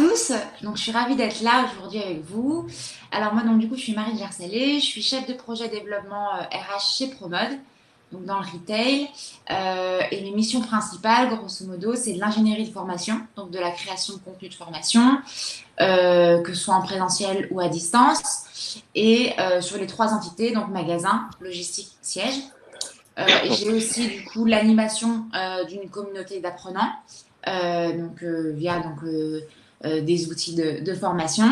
tous, donc je suis ravie d'être là aujourd'hui avec vous. Alors moi donc du coup je suis Marie Gersalé, je suis chef de projet développement RH chez Promode, donc dans le retail. Et mes missions principales, grosso modo, c'est de l'ingénierie de formation, donc de la création de contenu de formation, que ce soit en présentiel ou à distance, et sur les trois entités, donc magasin, logistique, siège. Et j'ai aussi du coup l'animation d'une communauté d'apprenants, via des outils de formation.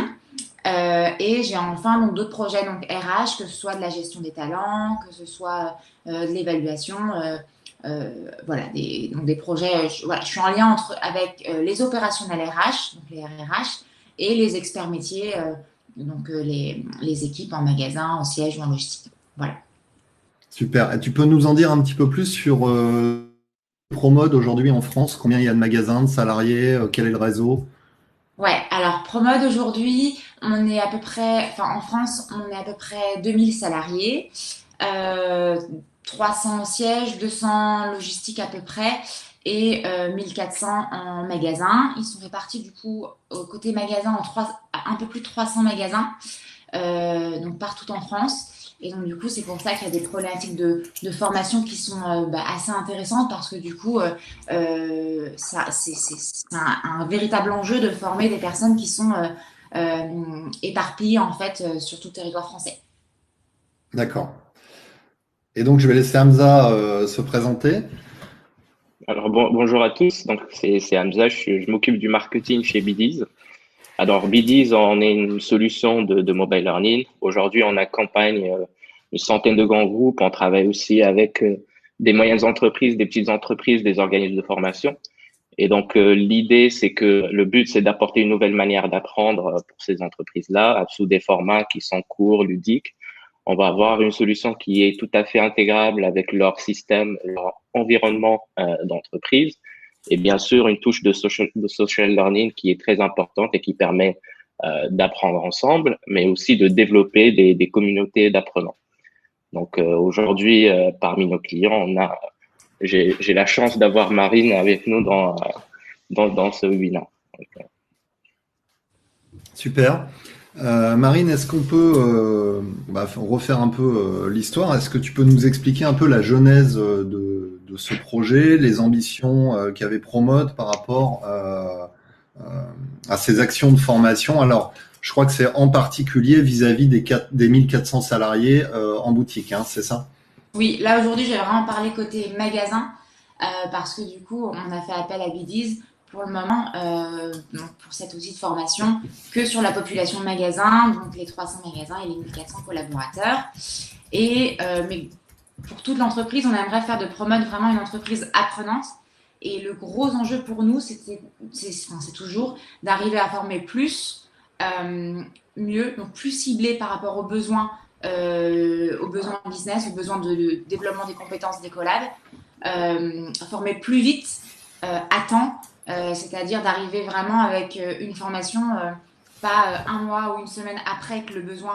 Et j'ai enfin donc d'autres projets donc RH, que ce soit de la gestion des talents, que ce soit de l'évaluation, voilà donc des projets. Voilà, je suis en lien avec les opérationnels RH, donc les RRH, et les experts métiers, les équipes en magasin, en siège ou en logistique. Voilà. Super. Et tu peux nous en dire un petit peu plus sur Promode aujourd'hui en France? Combien il y a de magasins, de salariés? Quel est le réseau? Ouais, alors Promode aujourd'hui, on est à peu près, enfin en France, on est à peu près 2000 salariés, euh, 300 sièges, 200 logistiques à peu près, et 1400 en magasin. Ils sont répartis du coup au côté magasin un peu plus de 300 magasins, donc partout en France. Et donc, du coup, c'est pour ça qu'il y a des problématiques de formation qui sont assez intéressantes parce que du coup, c'est un véritable enjeu de former des personnes qui sont éparpillées en fait sur tout le territoire français. D'accord. Et donc, je vais laisser Hamza se présenter. Alors bonjour à tous, donc c'est Hamza, je m'occupe du marketing chez Bidiz. Alors Bidiz, on est une solution de mobile learning. Aujourd'hui, on accompagne une centaine de grands groupes. On travaille aussi avec des moyennes entreprises, des petites entreprises, des organismes de formation. Et donc l'idée, c'est que le but, c'est d'apporter une nouvelle manière d'apprendre pour ces entreprises-là, sous des formats qui sont courts, ludiques. On va avoir une solution qui est tout à fait intégrable avec leur système, leur environnement d'entreprise. Et bien sûr, une touche de social learning qui est très importante et qui permet d'apprendre ensemble, mais aussi de développer des communautés d'apprenants. Donc aujourd'hui, parmi nos clients, j'ai la chance d'avoir Marine avec nous dans ce webinaire. Donc, Super. Marine, est-ce qu'on peut refaire un peu l'histoire? Est-ce que tu peux nous expliquer un peu la genèse de ce projet, les ambitions qu'avait Promode par rapport à ces actions de formation? Alors, je crois que c'est en particulier vis-à-vis des 1400 salariés en boutique, hein, c'est ça? Oui, là aujourd'hui, j'ai vraiment parlé côté magasin parce que du coup, on a fait appel à Bidiz pour le moment donc pour cet outil de formation que sur la population de magasins, donc les 300 magasins et les 1400 collaborateurs. Mais pour toute l'entreprise, on aimerait faire de Promode vraiment une entreprise apprenante. Et le gros enjeu pour nous, c'est toujours d'arriver à former plus, mieux, donc plus ciblé par rapport aux besoins business, aux besoins de développement des compétences des collabs, former plus vite, à temps, c'est-à-dire d'arriver vraiment avec une formation, pas un mois ou une semaine après que le besoin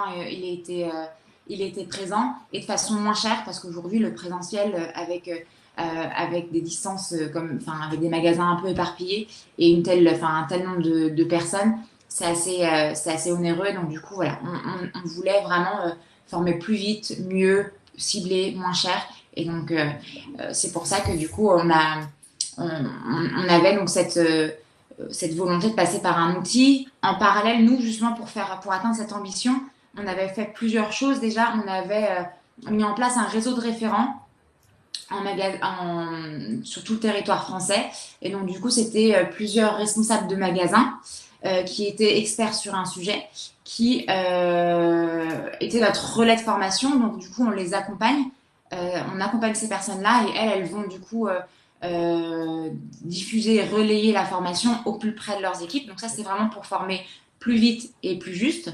il était présent, et de façon moins chère parce qu'aujourd'hui le présentiel avec des distances avec des magasins un peu éparpillés et un tel nombre de personnes, c'est assez onéreux. Donc du coup voilà, on voulait vraiment former plus vite, mieux, ciblé, moins cher. Et donc c'est pour ça que du coup on avait donc cette volonté de passer par un outil. En parallèle, nous, justement, pour atteindre cette ambition, on avait fait plusieurs choses. Déjà, on avait mis en place un réseau de référents sur tout le territoire français. Et donc, du coup, c'était plusieurs responsables de magasins qui étaient experts sur un sujet, qui étaient notre relais de formation. Donc, du coup, on les accompagne. On accompagne ces personnes-là et elles vont du coup diffuser et relayer la formation au plus près de leurs équipes. Donc ça, c'est vraiment pour former plus vite et plus juste.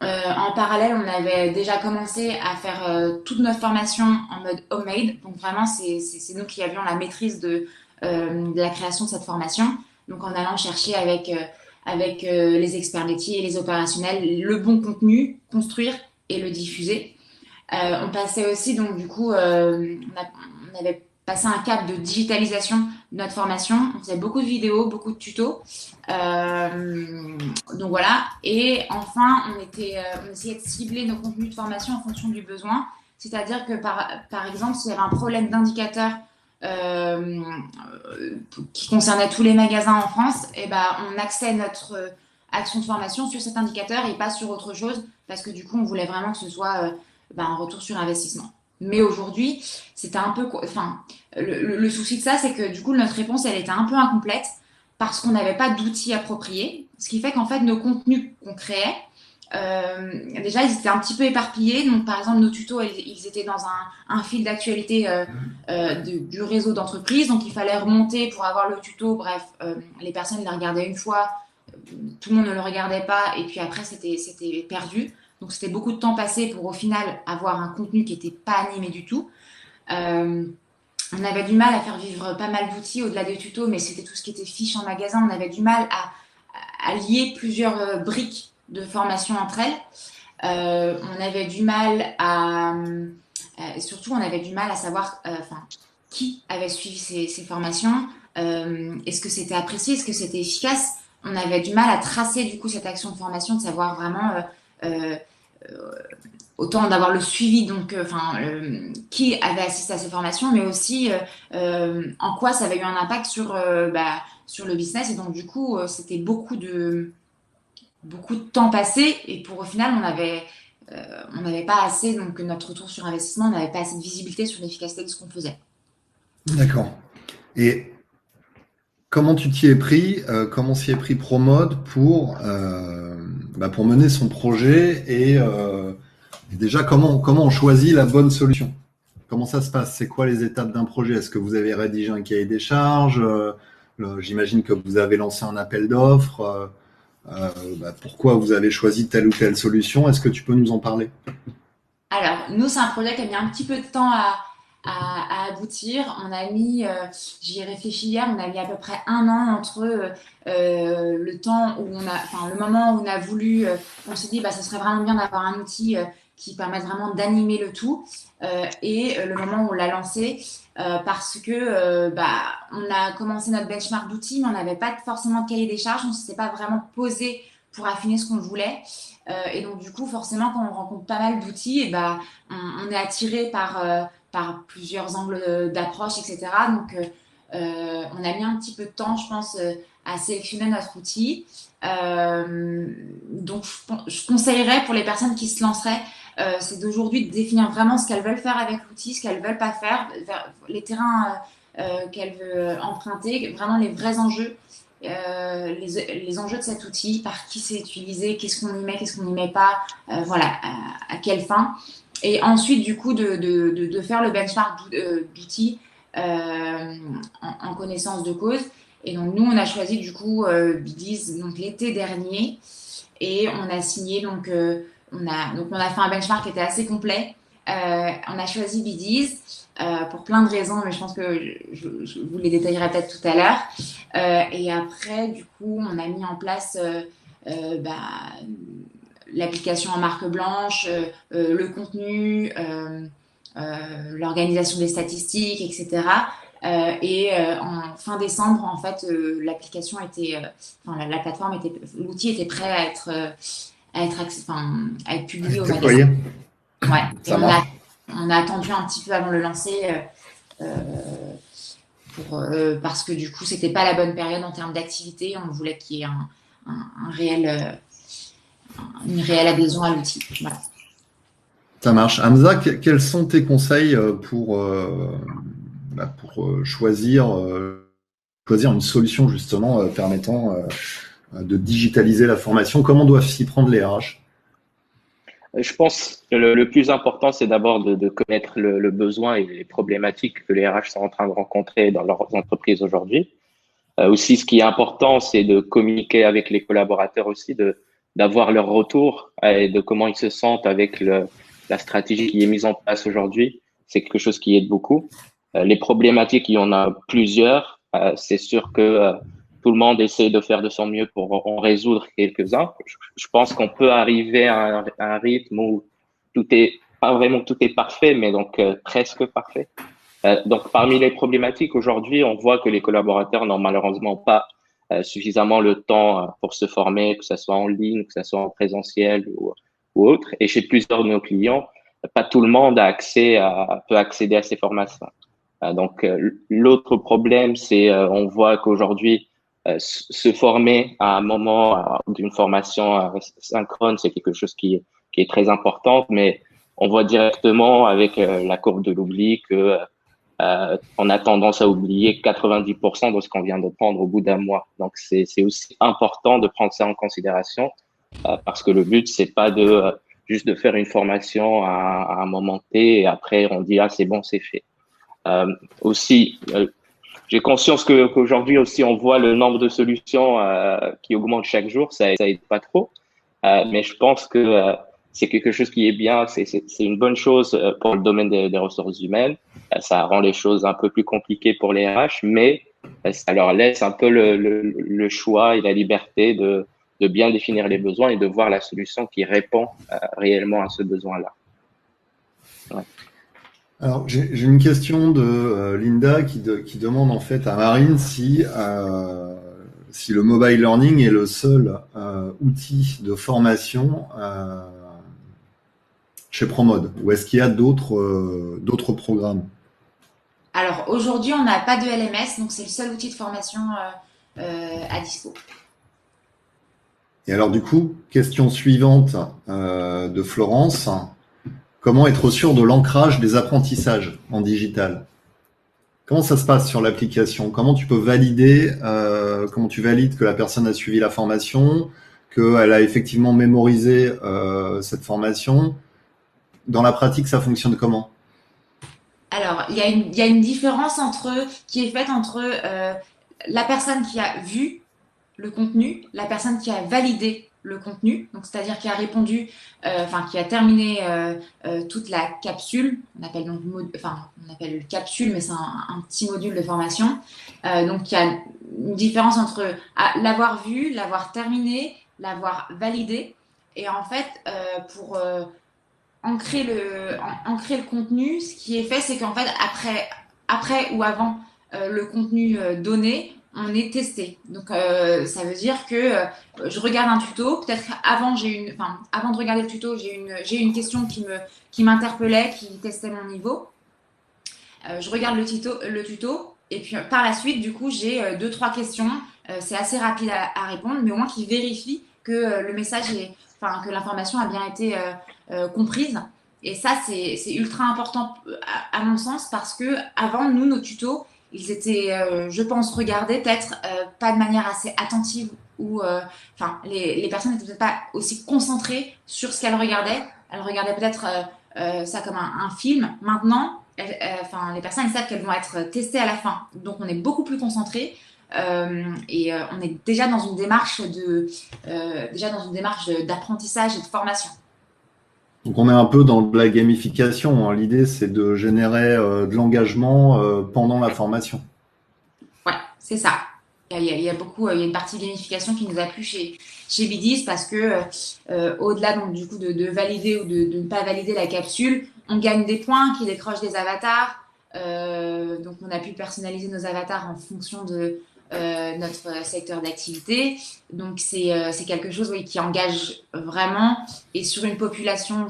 En parallèle, on avait déjà commencé à faire toute notre formation en mode homemade. Donc vraiment, c'est nous qui avions la maîtrise de la création de cette formation. Donc en allant chercher avec les experts métiers et les opérationnels le bon contenu, construire et le diffuser. On passait aussi, donc du coup, on avait passé un cap de digitalisation de notre formation. On faisait beaucoup de vidéos, beaucoup de tutos. Donc voilà. Et enfin, on essayait de cibler nos contenus de formation en fonction du besoin. C'est-à-dire que, par exemple, s'il y avait un problème d'indicateur qui concernait tous les magasins en France, et ben, on axait notre action de formation sur cet indicateur et pas sur autre chose, parce que du coup, on voulait vraiment que ce soit un retour sur investissement. Mais aujourd'hui, c'était un peu, enfin, le souci de ça, c'est que du coup, notre réponse, elle était un peu incomplète parce qu'on n'avait pas d'outils appropriés, ce qui fait qu'en fait, nos contenus qu'on créait, déjà, ils étaient un petit peu éparpillés. Donc, par exemple, nos tutos, ils étaient dans un fil d'actualité du réseau d'entreprise. Donc, il fallait remonter pour avoir le tuto. Bref, les personnes les regardaient une fois, tout le monde ne le regardait pas, et puis après, c'était perdu. Donc, c'était beaucoup de temps passé pour, au final, avoir un contenu qui n'était pas animé du tout. On avait du mal à faire vivre pas mal d'outils au-delà des tutos, mais c'était tout ce qui était fiches en magasin. On avait du mal à lier plusieurs briques de formation entre elles. On avait du mal surtout, on avait du mal à savoir qui avait suivi ces formations. Est-ce que c'était apprécié? Est-ce que c'était efficace? On avait du mal à tracer du coup cette action de formation, de savoir vraiment autant d'avoir le suivi, donc qui avait assisté à ces formations, mais aussi en quoi ça avait eu un impact sur le business. Et donc du coup, c'était beaucoup de temps passé, et pour au final, on n'avait pas assez, donc notre retour sur investissement, on n'avait pas assez de visibilité sur l'efficacité de ce qu'on faisait. D'accord. Et comment tu t'y es pris, comment s'y est pris ProMode pour mener son projet et déjà comment on choisit la bonne solution? Comment ça se passe? C'est quoi les étapes d'un projet? Est-ce que vous avez rédigé un cahier des charges? J'imagine que vous avez lancé un appel d'offres. Pourquoi vous avez choisi telle ou telle solution? Est-ce que tu peux nous en parler? Alors, nous, c'est un projet qui a mis un petit peu de temps à aboutir. J'y ai réfléchi hier, on a mis à peu près 1 an entre le moment où on a voulu, on s'est dit, ça serait vraiment bien d'avoir un outil qui permette vraiment d'animer le tout, et le moment où on l'a lancé, parce que on a commencé notre benchmark d'outils, mais on n'avait pas forcément de cahier des charges, on ne s'était pas vraiment posé pour affiner ce qu'on voulait. Et donc, du coup, forcément, quand on rencontre pas mal d'outils, on est attiré par plusieurs angles d'approche, etc. Donc, on a mis un petit peu de temps, je pense, à sélectionner notre outil. Donc, je conseillerais pour les personnes qui se lanceraient, c'est d'aujourd'hui de définir vraiment ce qu'elles veulent faire avec l'outil, ce qu'elles veulent pas faire, les terrains qu'elles veulent emprunter, vraiment les vrais enjeux. Les enjeux de cet outil, par qui c'est utilisé, qu'est-ce qu'on y met, qu'est-ce qu'on n'y met pas, à quelle fin. Et ensuite, du coup, de faire le benchmark d'outils en connaissance de cause. Et donc, nous, on a choisi, du coup, Bidis donc, l'été dernier. Et on a signé, on a fait un benchmark qui était assez complet. On a choisi Bidis pour plein de raisons, mais je pense que je vous les détaillerai peut-être tout à l'heure. Et après, du coup, on a mis en place l'application en marque blanche, le contenu, l'organisation des statistiques, etc. En fin décembre, en fait, l'application la plateforme l'outil était prêt à être publié au magasin. Ouais. Ça marche. On a attendu un petit peu avant de le lancer parce que du coup, c'était pas la bonne période en termes d'activité. On voulait qu'il y ait une réelle adhésion à l'outil. Voilà. Ça marche. Hamza, quels sont tes conseils pour choisir une solution justement permettant de digitaliser la formation? Comment doivent s'y prendre les RH? Je pense que le plus important, c'est d'abord de connaître le besoin et les problématiques que les RH sont en train de rencontrer dans leurs entreprises aujourd'hui. Aussi, ce qui est important, c'est de communiquer avec les collaborateurs aussi, d'avoir leur retour et de comment ils se sentent avec la stratégie qui est mise en place aujourd'hui. C'est quelque chose qui aide beaucoup. Les problématiques, il y en a plusieurs. C'est sûr que tout le monde essaie de faire de son mieux pour en résoudre quelques-uns. Je pense qu'on peut arriver à un rythme où pas vraiment tout est parfait, mais donc presque parfait. Donc, parmi les problématiques aujourd'hui, on voit que les collaborateurs n'ont malheureusement pas suffisamment le temps pour se former, que ce soit en ligne, que ce soit en présentiel ou autre. Et chez plusieurs de nos clients, pas tout le monde peut accéder à ces formations. Donc, l'autre problème, c'est on voit qu'aujourd'hui, se former à un moment d'une formation synchrone, c'est quelque chose qui est très important, mais on voit directement avec la courbe de l'oubli que on a tendance à oublier 90% de ce qu'on vient de prendre au bout d'un mois. Donc, c'est aussi important de prendre ça en considération parce que le but, c'est pas de juste de faire une formation à un moment T et après on dit, ah, c'est bon, c'est fait. Aussi, j'ai conscience qu'aujourd'hui aussi, on voit le nombre de solutions qui augmente chaque jour. Ça aide pas trop. Mais je pense que c'est quelque chose qui est bien. C'est une bonne chose pour le domaine des ressources humaines. Ça rend les choses un peu plus compliquées pour les RH, mais ça leur laisse un peu le choix et la liberté de bien définir les besoins et de voir la solution qui répond réellement à ce besoin-là. Ouais. Alors, j'ai une question de Linda qui demande en fait à Marine si le mobile learning est le seul outil de formation chez Promode, ou est-ce qu'il y a d'autres programmes? Alors aujourd'hui, on n'a pas de LMS, donc c'est le seul outil de formation à dispo. Et alors du coup, question suivante de Florence. Comment être sûr de l'ancrage des apprentissages en digital? Comment ça se passe sur l'application? Comment tu peux valider, comment tu valides que la personne a suivi la formation, qu'elle a effectivement mémorisé cette formation? Dans la pratique, ça fonctionne comment? Alors, il y a une différence qui est faite entre la personne qui a vu le contenu, la personne qui a validé le contenu, donc c'est-à-dire qui a répondu, enfin qui a terminé toute la capsule, on appelle capsule, mais c'est un petit module de formation. Donc il y a une différence entre l'avoir vu, l'avoir terminé, l'avoir validé, et en fait pour ancrer le contenu, ce qui est fait, c'est qu'en fait après ou avant le contenu donné, on est testé. Donc, ça veut dire que je regarde un tuto. Peut-être avant de regarder le tuto, j'ai une question qui m'interpellait, qui testait mon niveau. Je regarde le tuto, et puis par la suite, du coup, j'ai deux, trois questions. C'est assez rapide à répondre, mais au moins qui vérifie que le message que l'information a bien été comprise. Et ça, c'est ultra important à mon sens parce que avant, nous, nos tutos, ils étaient, je pense, regardés peut-être pas de manière assez attentive ou, les personnes n'étaient peut-être pas aussi concentrées sur ce qu'elles regardaient. Elles regardaient peut-être ça comme un film. Maintenant, les personnes elles savent qu'elles vont être testées à la fin. Donc, on est beaucoup plus concentré. On est déjà dans une démarche d'apprentissage et de formation. Donc on est un peu dans de la gamification, hein. L'idée, c'est de générer de l'engagement pendant la formation. Ouais, c'est ça. Il y a beaucoup, il y a une partie gamification qui nous a plu chez Bidis parce que au-delà donc du coup de valider ou de ne pas valider la capsule, on gagne des points qui décrochent des avatars. Donc on a pu personnaliser nos avatars en fonction de notre secteur d'activité. Donc c'est quelque chose oui, qui engage vraiment. Et sur une population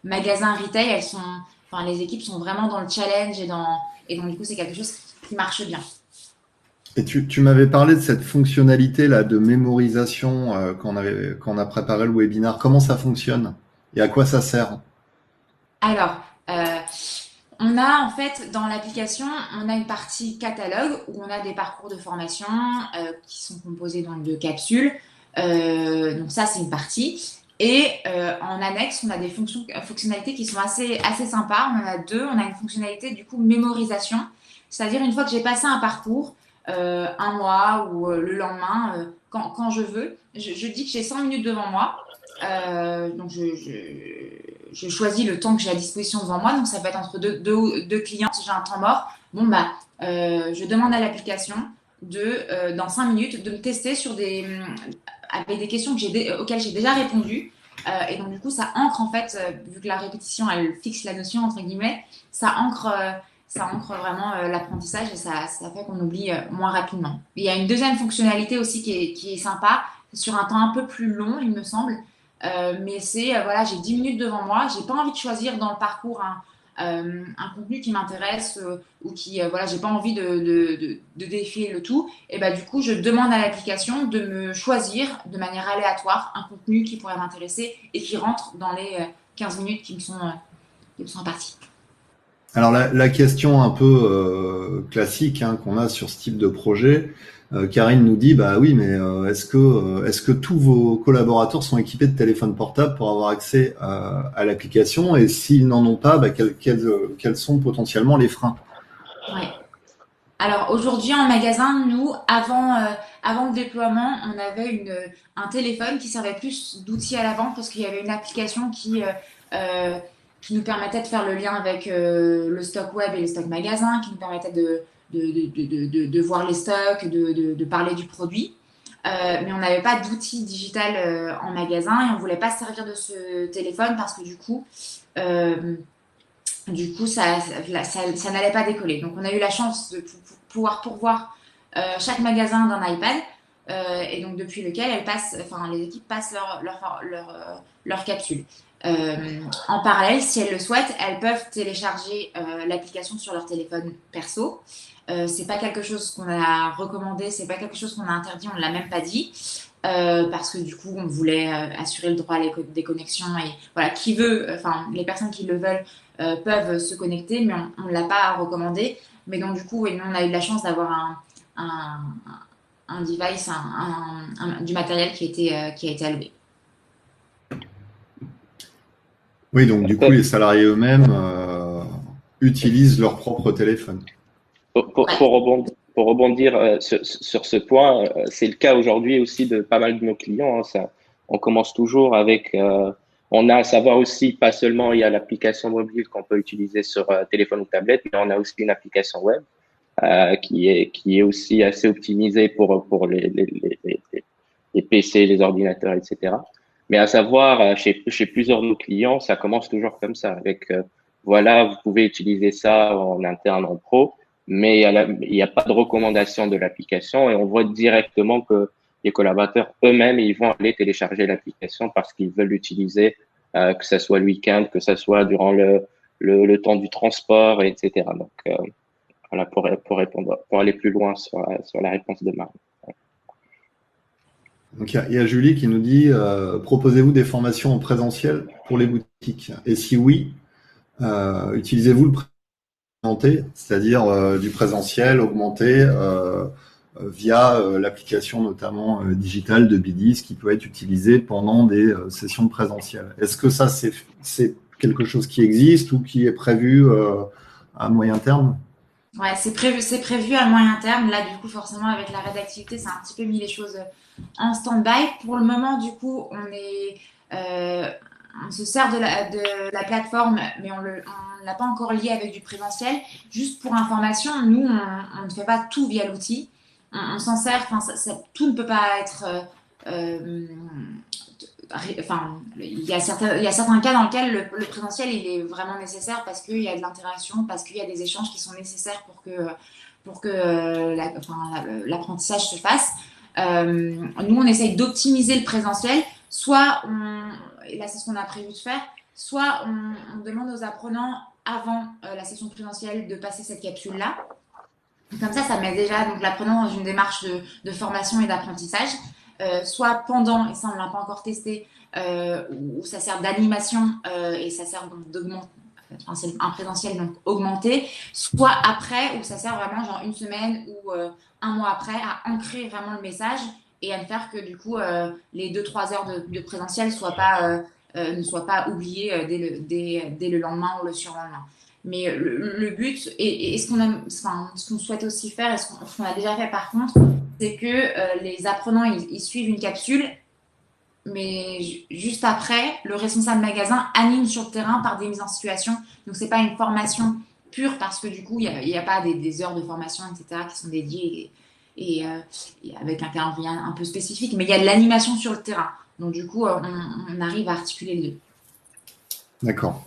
magasin retail, les équipes sont vraiment dans le challenge et donc du coup c'est quelque chose qui marche bien. Et tu m'avais parlé de cette fonctionnalité là de mémorisation quand on a préparé le webinaire. Comment ça fonctionne et à quoi ça sert? Alors, on a en fait dans l'application, on a une partie catalogue où on a des parcours de formation qui sont composés donc de capsules. Donc ça, c'est une partie. Et en annexe, on a des fonctionnalités qui sont assez sympas. On en a deux. On a une fonctionnalité du coup mémorisation, c'est-à-dire une fois que j'ai passé un parcours, un mois ou le lendemain, quand je veux, je dis que j'ai 100 minutes devant moi. Donc je choisis le temps que j'ai à disposition devant moi. Donc ça peut être entre deux clients si j'ai un temps mort. Bon je demande à l'application dans 5 minutes de me tester avec des questions auxquelles j'ai déjà répondu. Et donc du coup ça ancre en fait, vu que la répétition elle fixe la notion entre guillemets, ça ancre ça ancre vraiment l'apprentissage et ça fait qu'on oublie moins rapidement. Il y a une deuxième fonctionnalité aussi qui est sympa, sur un temps un peu plus long, il me semble. Mais c'est, voilà, j'ai 10 minutes devant moi, j'ai pas envie de choisir dans le parcours un contenu qui m'intéresse ou qui, voilà, j'ai pas envie de défier le tout. Et bah, du coup, je demande à l'application de me choisir de manière aléatoire un contenu qui pourrait m'intéresser et qui rentre dans les 15 minutes qui me sont imparties. Alors la question un peu classique hein, qu'on a sur ce type de projet, Karine nous dit bah oui mais est-ce que tous vos collaborateurs sont équipés de téléphones portables pour avoir accès à l'application et s'ils n'en ont pas, bah, quels sont potentiellement les freins? Ouais. Alors aujourd'hui en magasin, nous, avant le déploiement, on avait un téléphone qui servait plus d'outil à la vente parce qu'il y avait une application euh, qui nous permettait de faire le lien avec le stock web et le stock magasin, qui nous permettait de voir les stocks, de parler du produit. Mais on n'avait pas d'outil digital en magasin et on ne voulait pas se servir de ce téléphone parce que du coup, ça n'allait pas décoller. Donc, on a eu la chance de pouvoir pourvoir chaque magasin d'un iPad. Et donc, depuis lequel les équipes passent leur capsule. En parallèle, si elles le souhaitent, elles peuvent télécharger l'application sur leur téléphone perso. C'est pas quelque chose qu'on a recommandé, c'est pas quelque chose qu'on a interdit, on ne l'a même pas dit. Parce que du coup, on voulait assurer le droit à des connexions et voilà, qui veut, enfin, les personnes qui le veulent peuvent se connecter, mais on ne l'a pas recommandé. Mais donc, du coup, oui, nous, on a eu la chance d'avoir un, un device, du matériel qui a été alloué. Oui, donc du coup les salariés eux-mêmes utilisent leur propre téléphone. Pour, pour, Ouais, pour rebondir, pour rebondir, sur ce point, c'est le cas aujourd'hui aussi de pas mal de nos clients, hein. On commence toujours avec, on a à savoir aussi, pas seulement il y a l'application mobile qu'on peut utiliser sur téléphone ou tablette, mais on a aussi une application web qui est aussi assez optimisée pour les PC, les ordinateurs, etc. Mais à savoir, chez plusieurs de nos clients, ça commence toujours comme ça, avec voilà, vous pouvez utiliser ça en interne, en pro, mais il y a pas de recommandation de l'application et on voit directement que les collaborateurs eux-mêmes, ils vont aller télécharger l'application parce qu'ils veulent l'utiliser, que ce soit le week-end, que ce soit durant le temps du transport, etc. Donc, voilà, pour répondre, pour aller plus loin sur la réponse de Marie. Donc il y a Julie qui nous dit proposez-vous des formations en présentiel pour les boutiques? Et si oui, utilisez-vous le augmenté, c'est-à-dire du présentiel augmenté via l'application notamment digitale de Bidis qui peut être utilisée pendant des sessions de présentiel. Est-ce que ça c'est quelque chose qui existe ou qui est prévu à moyen terme? ouais, c'est prévu à moyen terme. Là, du coup, forcément, avec l'arrêt d'activité, ça a un petit peu mis les choses en stand-by. Pour le moment, du coup, euh, on se sert de la plateforme, mais on ne l'a pas encore lié avec du présentiel. Juste pour information, nous, on ne fait pas tout via l'outil. On s'en sert, enfin, tout ne peut pas être. Enfin, il y a certains cas dans lesquels le présentiel il est vraiment nécessaire parce qu'il y a de l'interaction, parce qu'il y a des échanges qui sont nécessaires pour que l'apprentissage se fasse. Nous, on essaye d'optimiser le présentiel. Et là c'est ce qu'on a prévu de faire, soit on demande aux apprenants avant la session présentielle de passer cette capsule-là. Comme ça met déjà donc l'apprenant dans une démarche de formation et d'apprentissage. Soit pendant, et ça on ne l'a pas encore testé, où ça sert d'animation et ça sert donc d'augmenter, enfin, c'est un présentiel donc augmenté, soit après où ça sert vraiment genre une semaine ou un mois après à ancrer vraiment le message et à ne faire que du coup les 2-3 heures de présentiel ne soient pas oubliées dès le lendemain ou le surlendemain. Mais le but, et ce qu'on souhaite aussi faire, et ce qu'on a déjà fait par contre, c'est que les apprenants, ils suivent une capsule, mais juste après, le responsable magasin anime sur le terrain par des mises en situation. Donc, c'est pas une formation pure parce que du coup, il y a pas des heures de formation, etc., qui sont dédiées et avec un calendrier un peu spécifique, mais il y a de l'animation sur le terrain. Donc, du coup, on arrive à articuler les deux. D'accord.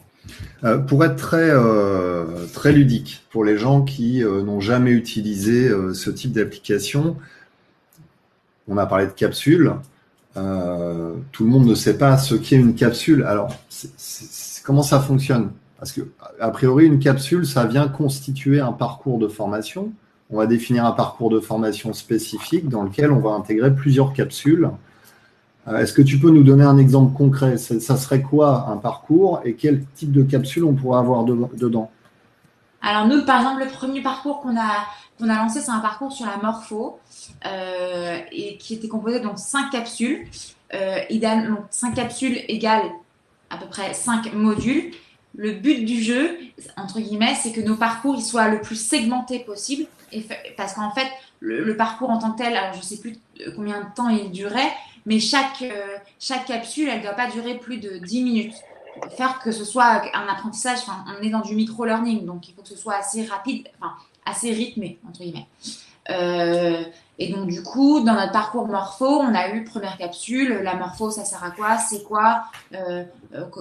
Pour être très ludique, pour les gens qui n'ont jamais utilisé ce type d'application, on a parlé de capsule. Tout le monde ne sait pas ce qu'est une capsule. Alors, comment ça fonctionne? Parce que, a priori, une capsule, ça vient constituer un parcours de formation. On va définir un parcours de formation spécifique dans lequel on va intégrer plusieurs capsules. Est-ce que tu peux nous donner un exemple concret? Ça serait quoi un parcours et quel type de capsule on pourrait avoir dedans? Alors nous, par exemple, le premier parcours qu'on a lancé, c'est un parcours sur la morpho et qui était composé de 5 capsules. Donc 5 capsules égale à peu près 5 modules. Le but du jeu, entre guillemets, c'est que nos parcours ils soient le plus segmentés possible. Parce qu'en fait, le parcours en tant que tel, alors je ne sais plus combien de temps il durait, mais chaque capsule, elle ne doit pas durer plus de 10 minutes. Faire que ce soit un apprentissage, enfin, on est dans du micro-learning, donc il faut que ce soit assez rapide, enfin, assez rythmé, entre guillemets. Et donc, du coup, dans notre parcours morpho, on a eu première capsule. La morpho, ça sert à quoi? C'est quoi?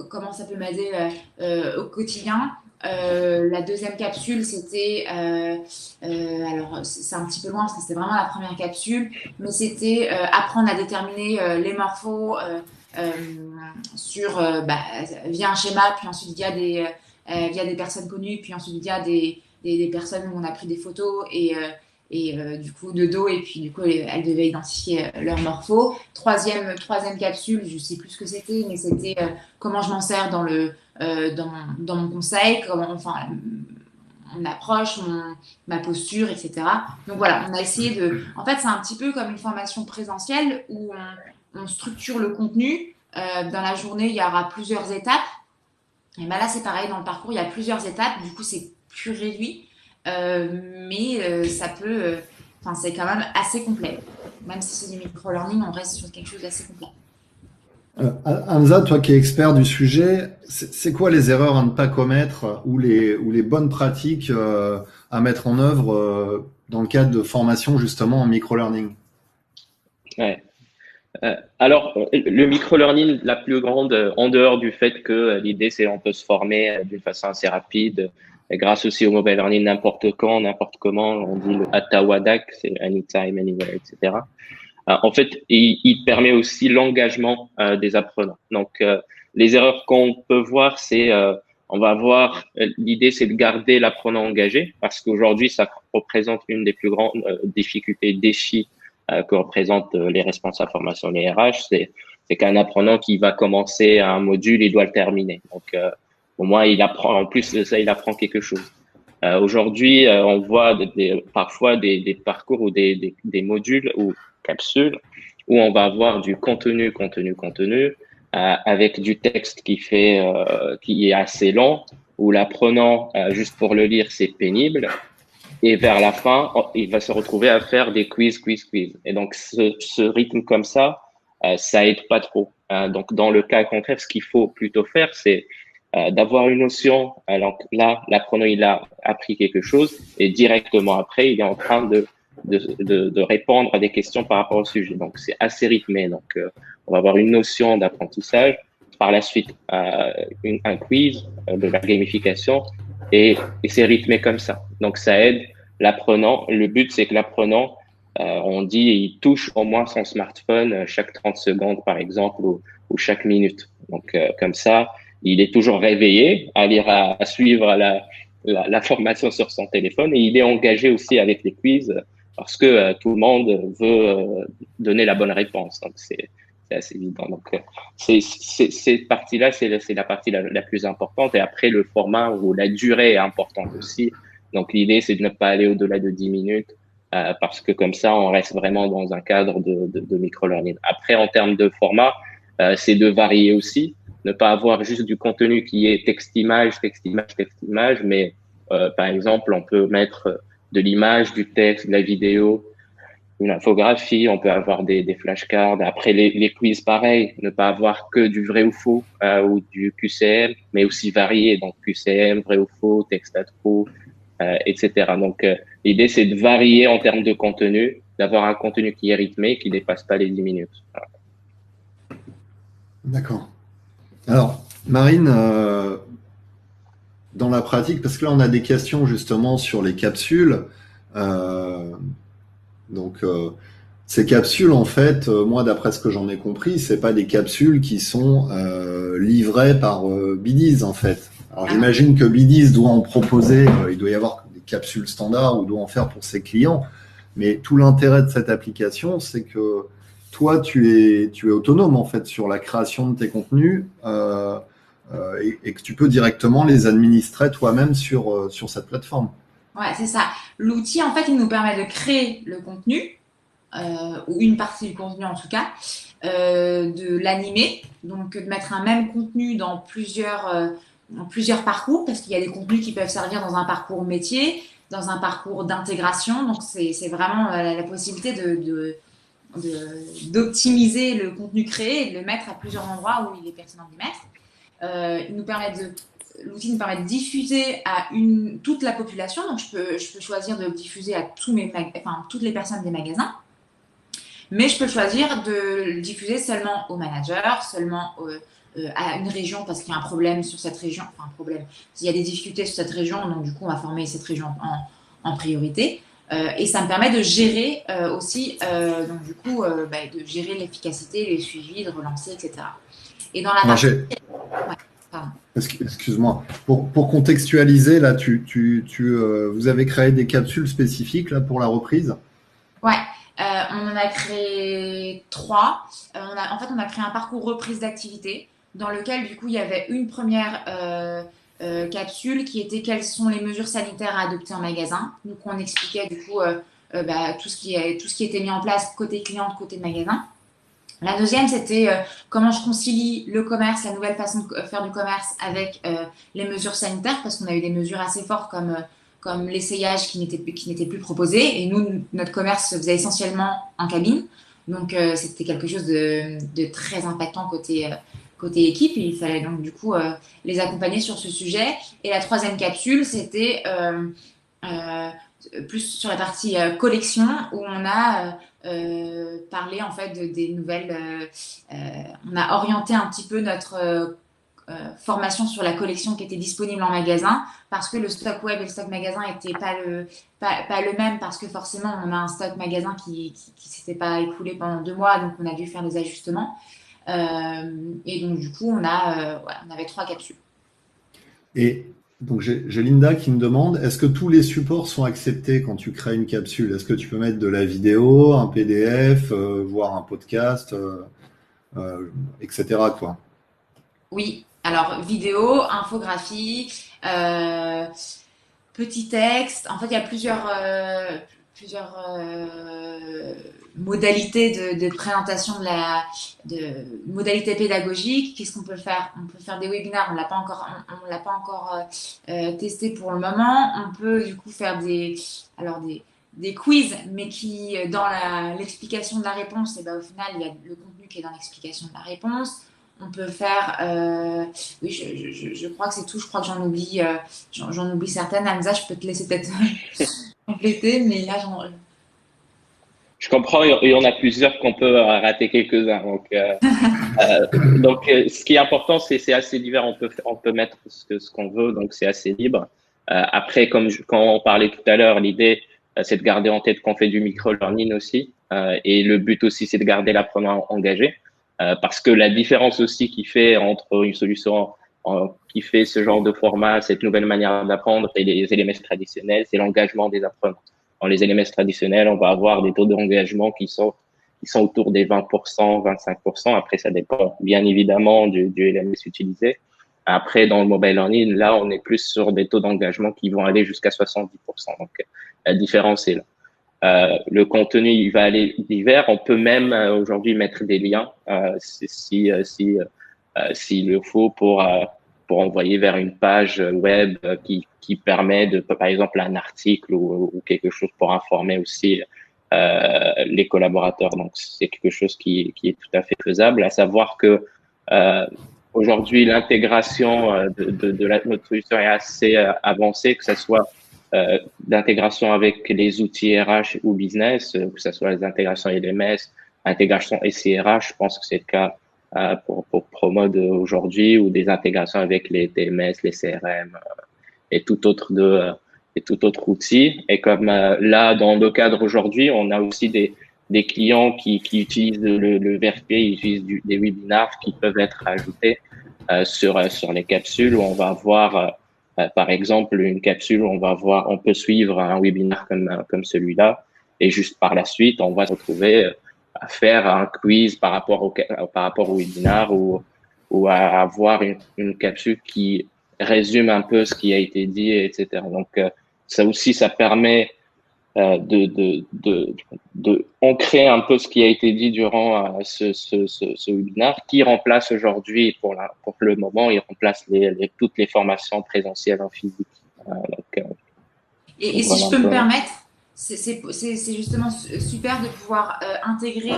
Comment ça peut m'aider au quotidien? La deuxième capsule, c'était. Alors, c'est un petit peu loin parce que c'était vraiment la première capsule, mais c'était apprendre à déterminer les morphos via un schéma, puis ensuite via des personnes connues, puis ensuite via des personnes où on a pris des photos et du coup de dos, et puis du coup elles devaient identifier leur morpho. Troisième capsule, je sais plus ce que c'était, mais c'était comment je m'en sers dans mon conseil, comment, enfin, mon approche, ma posture, etc. Donc voilà, on a essayé de... En fait, c'est un petit peu comme une formation présentielle où on structure le contenu. Dans la journée, il y aura plusieurs étapes. Et ben là, c'est pareil, dans le parcours, il y a plusieurs étapes. Du coup, c'est plus réduit. Mais ça peut... Enfin, c'est quand même assez complet. Même si c'est du micro-learning, on reste sur quelque chose d'assez complet. Hamza, toi qui es expert du sujet, c'est quoi les erreurs à ne pas commettre ou les bonnes pratiques à mettre en œuvre dans le cadre de formation justement en micro-learning? Ouais. Alors, le micro-learning, la plus grande, en dehors du fait que l'idée, c'est on peut se former d'une façon assez rapide, grâce aussi au mobile learning, n'importe quand, n'importe comment, on dit le Atawadak, c'est anytime, anywhere, etc. En fait, il permet aussi l'engagement des apprenants. Donc, les erreurs qu'on peut voir, c'est on va voir, l'idée, c'est de garder l'apprenant engagé parce qu'aujourd'hui, ça représente une des plus grandes difficultés, défis que représentent les responsables formation, les RH. C'est qu'un apprenant qui va commencer un module, il doit le terminer. Donc, au moins, il apprend, en plus de ça, il apprend quelque chose. Aujourd'hui, on voit parfois des parcours ou des modules ou capsules où on va avoir du contenu, avec du texte qui est assez long, où l'apprenant, juste pour le lire, c'est pénible. Et vers la fin, il va se retrouver à faire des quiz. Et donc, ce rythme comme ça aide pas trop. Donc, dans le cas contraire, ce qu'il faut plutôt faire, c'est d'avoir une notion. Alors là, l'apprenant, il a appris quelque chose et directement après, il est en train de répondre à des questions par rapport au sujet. Donc, c'est assez rythmé. Donc, on va avoir une notion d'apprentissage. Par la suite, un quiz, de la gamification et c'est rythmé comme ça. Donc, ça aide l'apprenant. Le but, c'est que l'apprenant, on dit, il touche au moins son smartphone chaque 30 secondes, par exemple, ou chaque minute. Donc, comme ça, il est toujours réveillé à suivre la formation sur son téléphone et il est engagé aussi avec les quiz parce que tout le monde veut donner la bonne réponse. Donc, c'est assez évident. Donc, cette partie-là, c'est la partie la plus importante. Et après, le format ou la durée est importante aussi. Donc, l'idée, c'est de ne pas aller au-delà de 10 minutes parce que comme ça, on reste vraiment dans un cadre de micro-learning. Après, en termes de format, c'est de varier aussi, ne pas avoir juste du contenu qui est texte-image, mais par exemple, on peut mettre de l'image, du texte, de la vidéo, une infographie, on peut avoir des flashcards. Après, les quiz, pareil, ne pas avoir que du vrai ou faux ou du QCM, mais aussi varier. Donc, QCM, vrai ou faux, texte à trous, etc. Donc, l'idée, c'est de varier en termes de contenu, d'avoir un contenu qui est rythmé, qui dépasse pas les 10 minutes. Voilà. D'accord. Alors, Marine, dans la pratique, parce que là, on a des questions justement sur les capsules. Euh, donc, ces capsules, en fait, moi, d'après ce que j'en ai compris, c'est pas des capsules qui sont livrées par Biddies, en fait. Alors, j'imagine que Biddies doit en proposer, il doit y avoir des capsules standards ou doit en faire pour ses clients. Mais tout l'intérêt de cette application, c'est que toi, tu es autonome, en fait, sur la création de tes contenus et que tu peux directement les administrer toi-même sur cette plateforme. Ouais, c'est ça. L'outil, en fait, il nous permet de créer le contenu, ou une partie du contenu en tout cas, de l'animer, donc de mettre un même contenu dans plusieurs parcours, parce qu'il y a des contenus qui peuvent servir dans un parcours métier, dans un parcours d'intégration, donc c'est vraiment la possibilité d'optimiser le contenu créé et de le mettre à plusieurs endroits où il est pertinent d'y mettre. L'outil nous permet de diffuser à toute la population, donc je peux choisir de le diffuser à toutes les personnes des magasins, mais je peux choisir de le diffuser seulement aux managers, seulement à une région parce qu'il y a un problème sur cette région, enfin un problème, il y a des difficultés sur cette région, donc du coup on va former cette région en priorité. Et ça me permet de gérer aussi, donc du coup, de gérer l'efficacité, les suivis, de relancer, etc. Et dans la partie... Excuse-moi. Pour contextualiser, là, vous avez créé des capsules spécifiques là, pour la reprise? Ouais, on en a créé 3. En fait, on a créé un parcours reprise d'activité dans lequel, du coup, il y avait une première capsule qui était quelles sont les mesures sanitaires à adopter en magasin. Donc, on expliquait, du coup, tout ce qui était mis en place côté client, côté magasin. La deuxième, c'était comment je concilie le commerce, la nouvelle façon de faire du commerce avec les mesures sanitaires, parce qu'on a eu des mesures assez fortes comme l'essayage qui n'était plus proposé. Et nous, notre commerce se faisait essentiellement en cabine. Donc, c'était quelque chose de très impactant côté équipe. Et il fallait donc du coup les accompagner sur ce sujet. Et la troisième capsule, c'était plus sur la partie collection où on a parlé en fait des nouvelles. On a orienté un petit peu notre formation sur la collection qui était disponible en magasin parce que le stock web et le stock magasin n'étaient pas le même parce que forcément on a un stock magasin qui s'était pas écoulé pendant 2 mois, donc on a dû faire des ajustements. Et donc du coup on avait 3 capsules. Et donc j'ai Linda qui me demande, est-ce que tous les supports sont acceptés quand tu crées une capsule? Est-ce que tu peux mettre de la vidéo, un PDF, voire un podcast, etc. quoi? Oui, alors vidéo, infographie, petit texte. En fait, il y a plusieurs modalités de présentation de modalités pédagogiques. Qu'est-ce qu'on peut faire? On peut faire des webinaires. On l'a pas encore testé pour le moment. On peut du coup faire des quiz, mais qui dans l'explication de la réponse, et ben au final il y a le contenu qui est dans l'explication de la réponse. On peut faire, oui, je crois que c'est tout. Je crois que j'en oublie certaines. Hamza, je peux te laisser peut-être compléter, mais là, Je comprends, il y en a plusieurs qu'on peut rater quelques-uns. Donc, ce qui est important, c'est assez divers. On peut mettre ce qu'on veut, donc c'est assez libre. Après, quand on parlait tout à l'heure, l'idée, c'est de garder en tête qu'on fait du micro-learning aussi. Et le but aussi, c'est de garder l'apprenant engagé. Parce que la différence aussi qui fait entre une solution qui fait ce genre de format, cette nouvelle manière d'apprendre et les LMS traditionnels, c'est l'engagement des apprenants. Dans les LMS traditionnels, on va avoir des taux d'engagement qui sont autour des 20%, 25%. Après, ça dépend bien évidemment du LMS utilisé. Après, dans le mobile learning, là, on est plus sur des taux d'engagement qui vont aller jusqu'à 70%. Donc, la différence est là. Le contenu, il va aller divers. On peut même aujourd'hui mettre des liens s'il le faut pour envoyer vers une page web qui permet de, par exemple, un article ou quelque chose pour informer aussi les collaborateurs. Donc, c'est quelque chose qui est tout à fait faisable. À savoir que aujourd'hui, l'intégration de notre solution est assez avancée, que ce soit d'intégration avec les outils RH ou business, que ce soit les intégrations LMS, intégration SIRH, je pense que c'est le cas pour Promode aujourd'hui, ou des intégrations avec les TMS, les CRM, et tout autre outil. Et comme là, dans le cadre aujourd'hui, on a aussi des clients qui utilisent le VRP, ils utilisent des webinars qui peuvent être ajoutés sur les capsules où on va avoir, par exemple, une capsule où on peut suivre un webinar comme celui-là, et juste par la suite, on va se retrouver à faire un quiz par rapport au webinar ou à avoir une capsule qui résume un peu ce qui a été dit, etc. Donc, ça aussi, ça permet de ancrer un peu ce qui a été dit durant ce webinaire, qui remplace aujourd'hui, pour le moment, il remplace toutes les formations présentielles en physique. Et si je peux me permettre, c'est justement super de pouvoir intégrer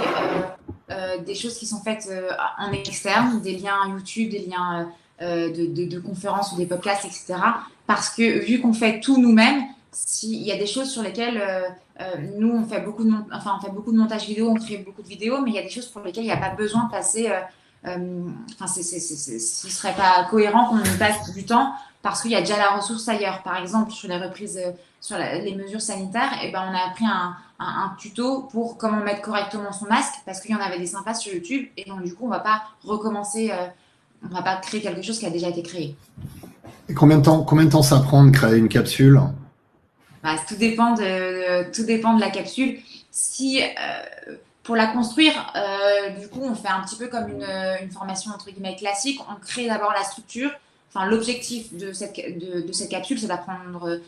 des choses qui sont faites en externe, des liens YouTube, des liens de conférences ou des podcasts, etc. Parce que vu qu'on fait tout nous-mêmes, s'il y a des choses sur lesquelles nous on fait beaucoup de montage vidéo, on crée beaucoup de vidéos, mais il y a des choses pour lesquelles il n'y a pas besoin de passer. Ce serait pas cohérent qu'on y passe du temps parce qu'il y a déjà la ressource ailleurs. Par exemple, sur les reprises, sur les mesures sanitaires, et ben on a appris un tuto pour comment mettre correctement son masque parce qu'il y en avait des sympas sur YouTube et donc du coup on va pas recommencer, on va pas créer quelque chose qui a déjà été créé. Et combien de temps ça prend de créer une capsule? Tout dépend de la capsule. Si pour la construire, du coup, on fait un petit peu comme une formation entre guillemets classique. On crée d'abord la structure. Enfin, l'objectif de cette capsule, c'est d'apprendre.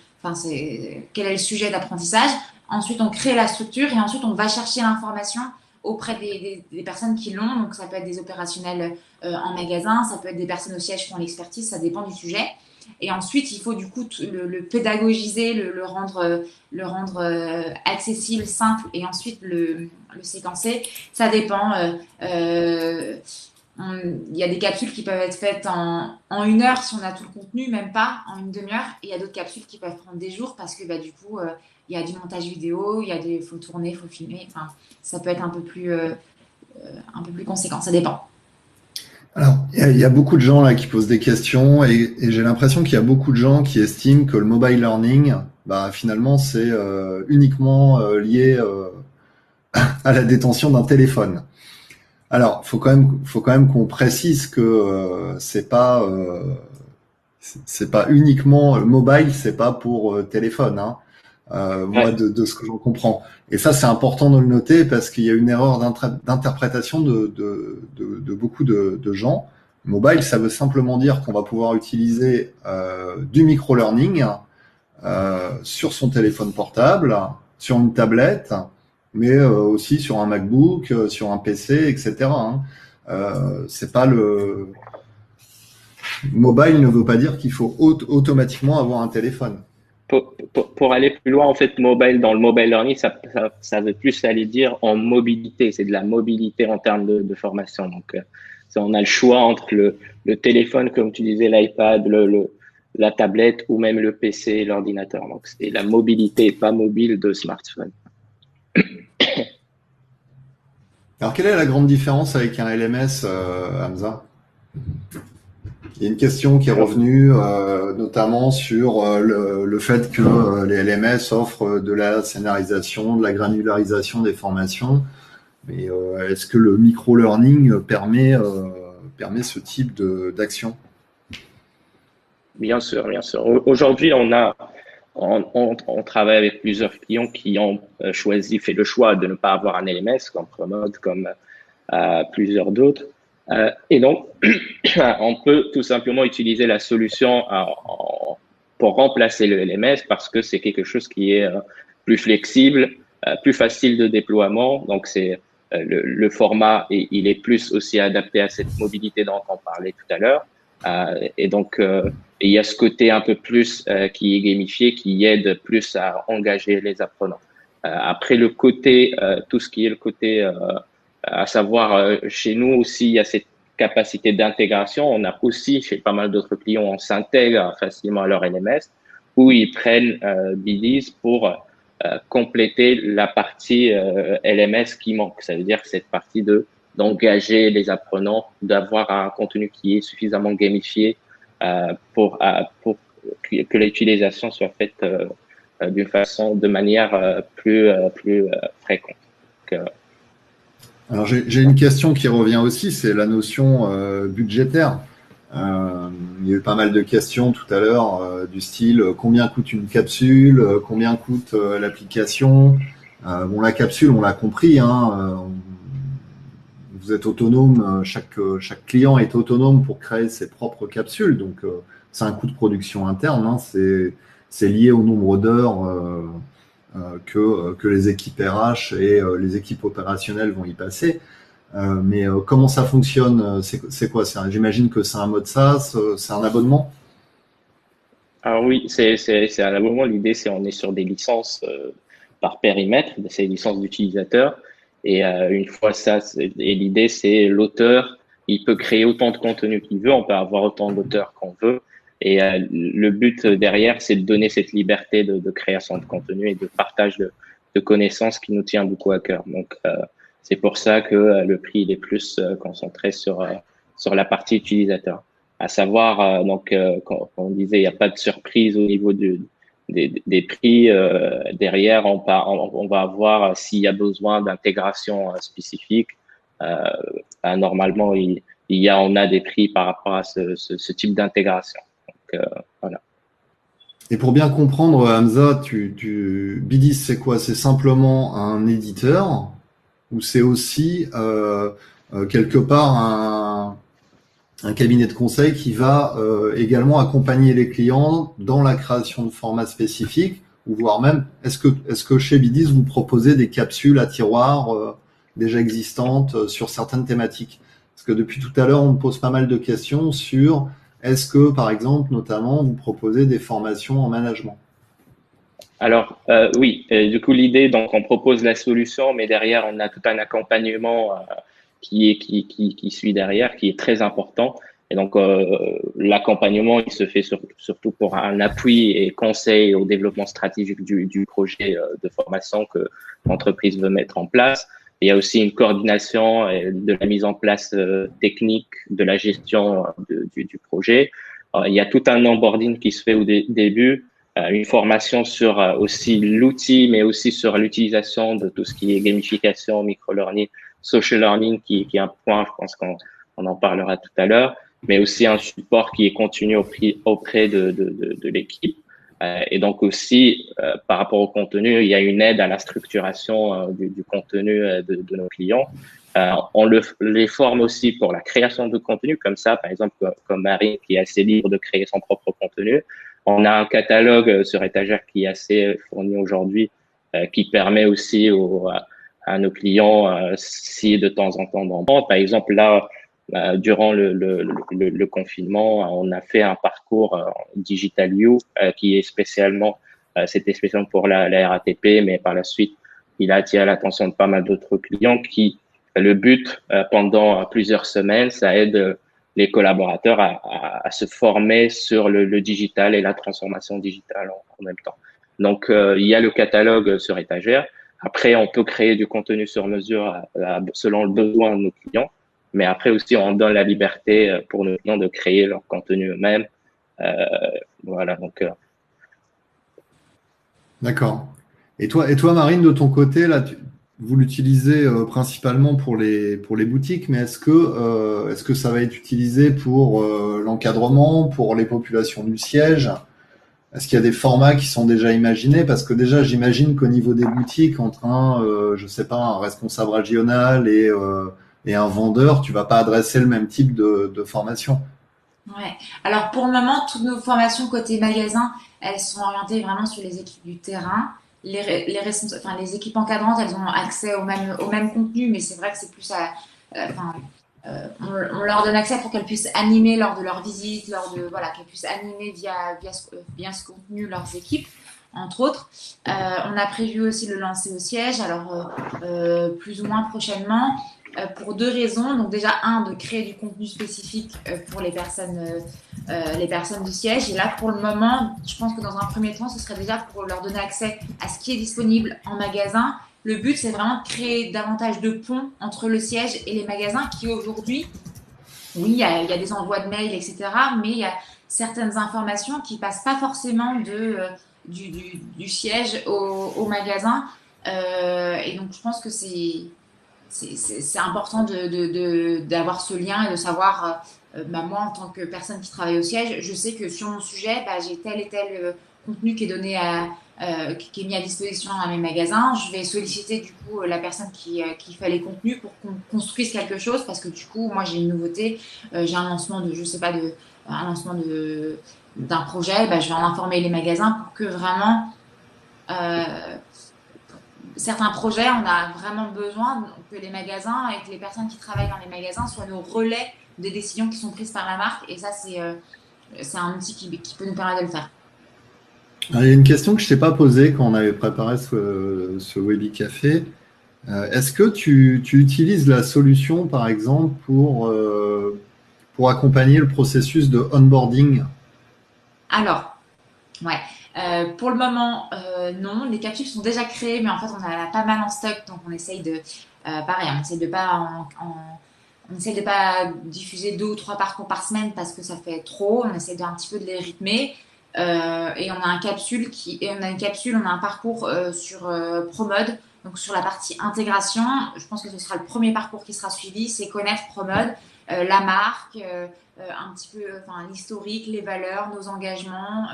Quel est le sujet d'apprentissage. Ensuite, on crée la structure et ensuite on va chercher l'information auprès des personnes qui l'ont. Donc, ça peut être des opérationnels en magasin, ça peut être des personnes au siège qui ont l'expertise. Ça dépend du sujet. Et ensuite, il faut du coup le pédagogiser, le rendre accessible, simple, et ensuite le séquencer. Ça dépend. Il y a des capsules qui peuvent être faites en 1 heure si on a tout le contenu, même pas en une demi-heure. Et il y a d'autres capsules qui peuvent prendre des jours parce que du coup, il y a du montage vidéo, faut tourner, faut filmer. Enfin, ça peut être un peu plus conséquent. Ça dépend. Alors, il y a beaucoup de gens là qui posent des questions et j'ai l'impression qu'il y a beaucoup de gens qui estiment que le mobile learning, finalement, c'est uniquement lié à la détention d'un téléphone. Alors, faut quand même qu'on précise que c'est pas uniquement mobile, c'est pas pour téléphone, hein. Moi, de ce que j'en comprends. Et ça, c'est important de le noter parce qu'il y a une erreur d'interprétation de beaucoup de gens. Mobile, ça veut simplement dire qu'on va pouvoir utiliser du micro-learning sur son téléphone portable, sur une tablette, mais aussi sur un MacBook, sur un PC, etc. Hein. C'est pas le mobile ne veut pas dire qu'il faut automatiquement avoir un téléphone. Pour aller plus loin, en fait, dans le mobile learning, ça veut plus aller dire en mobilité. C'est de la mobilité en termes de formation. Donc, on a le choix entre le téléphone, comme tu disais, l'iPad, la tablette ou même le PC, l'ordinateur. Donc, c'est la mobilité pas mobile de smartphone. Alors, quelle est la grande différence avec un LMS, Hamza? Il y a une question qui est revenue, notamment sur le fait que les LMS offrent de la scénarisation, de la granularisation des formations. Mais est-ce que le micro-learning permet ce type d'action? Bien sûr, bien sûr. Aujourd'hui, on travaille avec plusieurs clients qui ont fait le choix de ne pas avoir un LMS comme Promode, comme plusieurs d'autres. Et donc, on peut tout simplement utiliser la solution pour remplacer le LMS parce que c'est quelque chose qui est plus flexible, plus facile de déploiement. Donc, c'est le format et il est plus aussi adapté à cette mobilité dont on parlait tout à l'heure. Et donc, il y a ce côté un peu plus qui est gamifié, qui aide plus à engager les apprenants. Après, tout ce qui est le côté à savoir, chez nous aussi, il y a cette capacité d'intégration. On a aussi, chez pas mal d'autres clients, on s'intègre facilement à leur LMS où ils prennent Bidis pour compléter la partie LMS qui manque. Ça veut dire cette partie d'engager les apprenants, d'avoir un contenu qui est suffisamment gamifié pour que l'utilisation soit faite de manière plus fréquente. Alors j'ai une question qui revient aussi, c'est la notion budgétaire. Il y a eu pas mal de questions tout à l'heure du style combien coûte une capsule, combien coûte l'application. Bon, la capsule, on l'a compris, hein, vous êtes autonome, chaque client est autonome pour créer ses propres capsules, donc c'est un coût de production interne, hein, c'est lié au nombre d'heures que les équipes RH et les équipes opérationnelles vont y passer. Mais comment ça fonctionne? C'est quoi? J'imagine que c'est un mode SaaS, c'est un abonnement? Alors oui, c'est un abonnement. L'idée, c'est on est sur des licences par périmètre, c'est des licences d'utilisateurs. Et une fois ça, et l'idée, c'est l'auteur, il peut créer autant de contenu qu'il veut, on peut avoir autant d'auteurs qu'on veut. Et le but derrière, c'est de donner cette liberté de création de contenu et de partage de connaissances qui nous tient beaucoup à cœur. Donc, c'est pour ça que le prix il est plus concentré sur la partie utilisateur. À savoir, quand on disait, il n'y a pas de surprise au niveau des prix. Derrière, on va avoir s'il y a besoin d'intégration spécifique. Normalement, on a des prix par rapport à ce type d'intégration. Donc, voilà. Et pour bien comprendre, Hamza, Bidis, c'est quoi? C'est simplement un éditeur ou c'est aussi quelque part un cabinet de conseil qui va également accompagner les clients dans la création de formats spécifiques, ou voire même, est-ce que chez Bidis, vous proposez des capsules à tiroir déjà existantes sur certaines thématiques? Parce que depuis tout à l'heure, on me pose pas mal de questions sur est-ce que, par exemple, notamment, vous proposez des formations en management? Alors, oui, du coup, l'idée, donc, on propose la solution, mais derrière, on a tout un accompagnement qui suit derrière, qui est très important. Et donc, l'accompagnement, il se fait surtout pour un appui et conseil au développement stratégique du projet de formation que l'entreprise veut mettre en place. Il y a aussi une coordination de la mise en place technique de la gestion du projet. Il y a tout un onboarding qui se fait au début, une formation sur aussi l'outil, mais aussi sur l'utilisation de tout ce qui est gamification, micro-learning, social learning, qui est un point, je pense qu'on en parlera tout à l'heure, mais aussi un support qui est continu auprès de l'équipe. Et donc aussi, par rapport au contenu, il y a une aide à la structuration du contenu de nos clients. On les forme aussi pour la création de contenu, comme ça, par exemple, comme Marie, qui est assez libre de créer son propre contenu. On a un catalogue sur étagère qui est assez fourni aujourd'hui, qui permet aussi à nos clients, si de temps en temps d'en prendre. Par exemple, là, durant le confinement, on a fait un parcours Digital You qui est c'était spécialement pour la RATP, mais par la suite, il a attiré l'attention de pas mal d'autres clients le but, pendant plusieurs semaines, ça aide les collaborateurs à se former sur le digital et la transformation digitale en même temps. Donc, il y a le catalogue sur étagère. Après, on peut créer du contenu sur mesure selon le besoin de nos clients. Mais après aussi, on donne la liberté pour nos clients de créer leur contenu eux-mêmes. Voilà, donc. D'accord. Et toi, Marine, de ton côté, là, vous l'utilisez principalement pour les boutiques, mais est-ce que ça va être utilisé pour l'encadrement, pour les populations du siège? Est-ce qu'il y a des formats qui sont déjà imaginés? Parce que déjà, j'imagine qu'au niveau des boutiques, entre je sais pas, un responsable régional et un vendeur, tu vas pas adresser le même type de formation. Ouais. Alors pour le moment, toutes nos formations côté magasin, elles sont orientées vraiment sur les équipes du terrain. Les équipes encadrantes, elles ont accès au même contenu, mais c'est vrai que c'est plus on leur donne accès pour qu'elles puissent animer lors de leur visite, qu'elles puissent animer via ce contenu leurs équipes, entre autres. On a prévu aussi le lancer au siège, alors plus ou moins prochainement. Pour deux raisons. Donc déjà, de créer du contenu spécifique pour les personnes du siège. Et là, pour le moment, je pense que dans un premier temps, ce serait déjà pour leur donner accès à ce qui est disponible en magasin. Le but, c'est vraiment de créer davantage de ponts entre le siège et les magasins qui aujourd'hui, oui, il y a des envois de mails, etc. Mais il y certaines informations qui passent pas forcément du siège au magasin. Et donc, je pense que c'est important d'avoir ce lien et de savoir, moi, en tant que personne qui travaille au siège, je sais que sur mon sujet, j'ai tel et tel contenu qui est donné qui est mis à disposition à mes magasins. Je vais solliciter du coup la personne qui fait les contenus pour qu'on construise quelque chose, parce que du coup, moi, j'ai une nouveauté, j'ai un lancement de, je sais pas, un lancement d'un projet, je vais en informer les magasins pour que vraiment euh, certains projets, on a vraiment besoin que les magasins et que les personnes qui travaillent dans les magasins soient nos relais des décisions qui sont prises par la marque. Et ça, c'est un outil qui peut nous permettre de le faire. Alors, il y a une question que je ne t'ai pas posée quand on avait préparé ce Webi Café. Est-ce que tu utilises la solution, par exemple, pour accompagner le processus de onboarding? Alors, ouais. Pour le moment, non. Les capsules sont déjà créées, mais en fait, on en a pas mal en stock, donc on essaye pareil, on essaye de pas on essaye de pas diffuser 2 ou 3 parcours par semaine parce que ça fait trop. On essaie un petit peu de les rythmer. Et on a on a un parcours sur ProMode, donc sur la partie intégration. Je pense que ce sera le premier parcours qui sera suivi, c'est connaître ProMode, la marque, un petit peu, enfin, l'historique, les valeurs, nos engagements,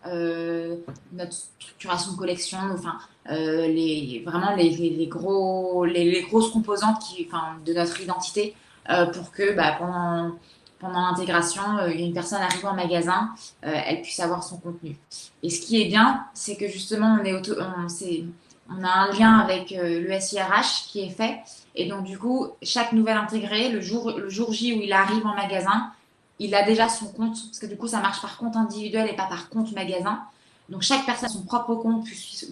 notre structuration de collection, enfin, vraiment les grosses composantes de notre identité, pour que pendant l'intégration, il y a une personne arrivant en magasin, elle puisse avoir son contenu. Et ce qui est bien, c'est que justement, on a un lien avec le SIRH qui est fait. Et donc, du coup, chaque nouvelle intégrée, le jour J où il arrive en magasin, il a déjà son compte, parce que du coup, ça marche par compte individuel et pas par compte magasin. Donc, chaque personne a son propre compte,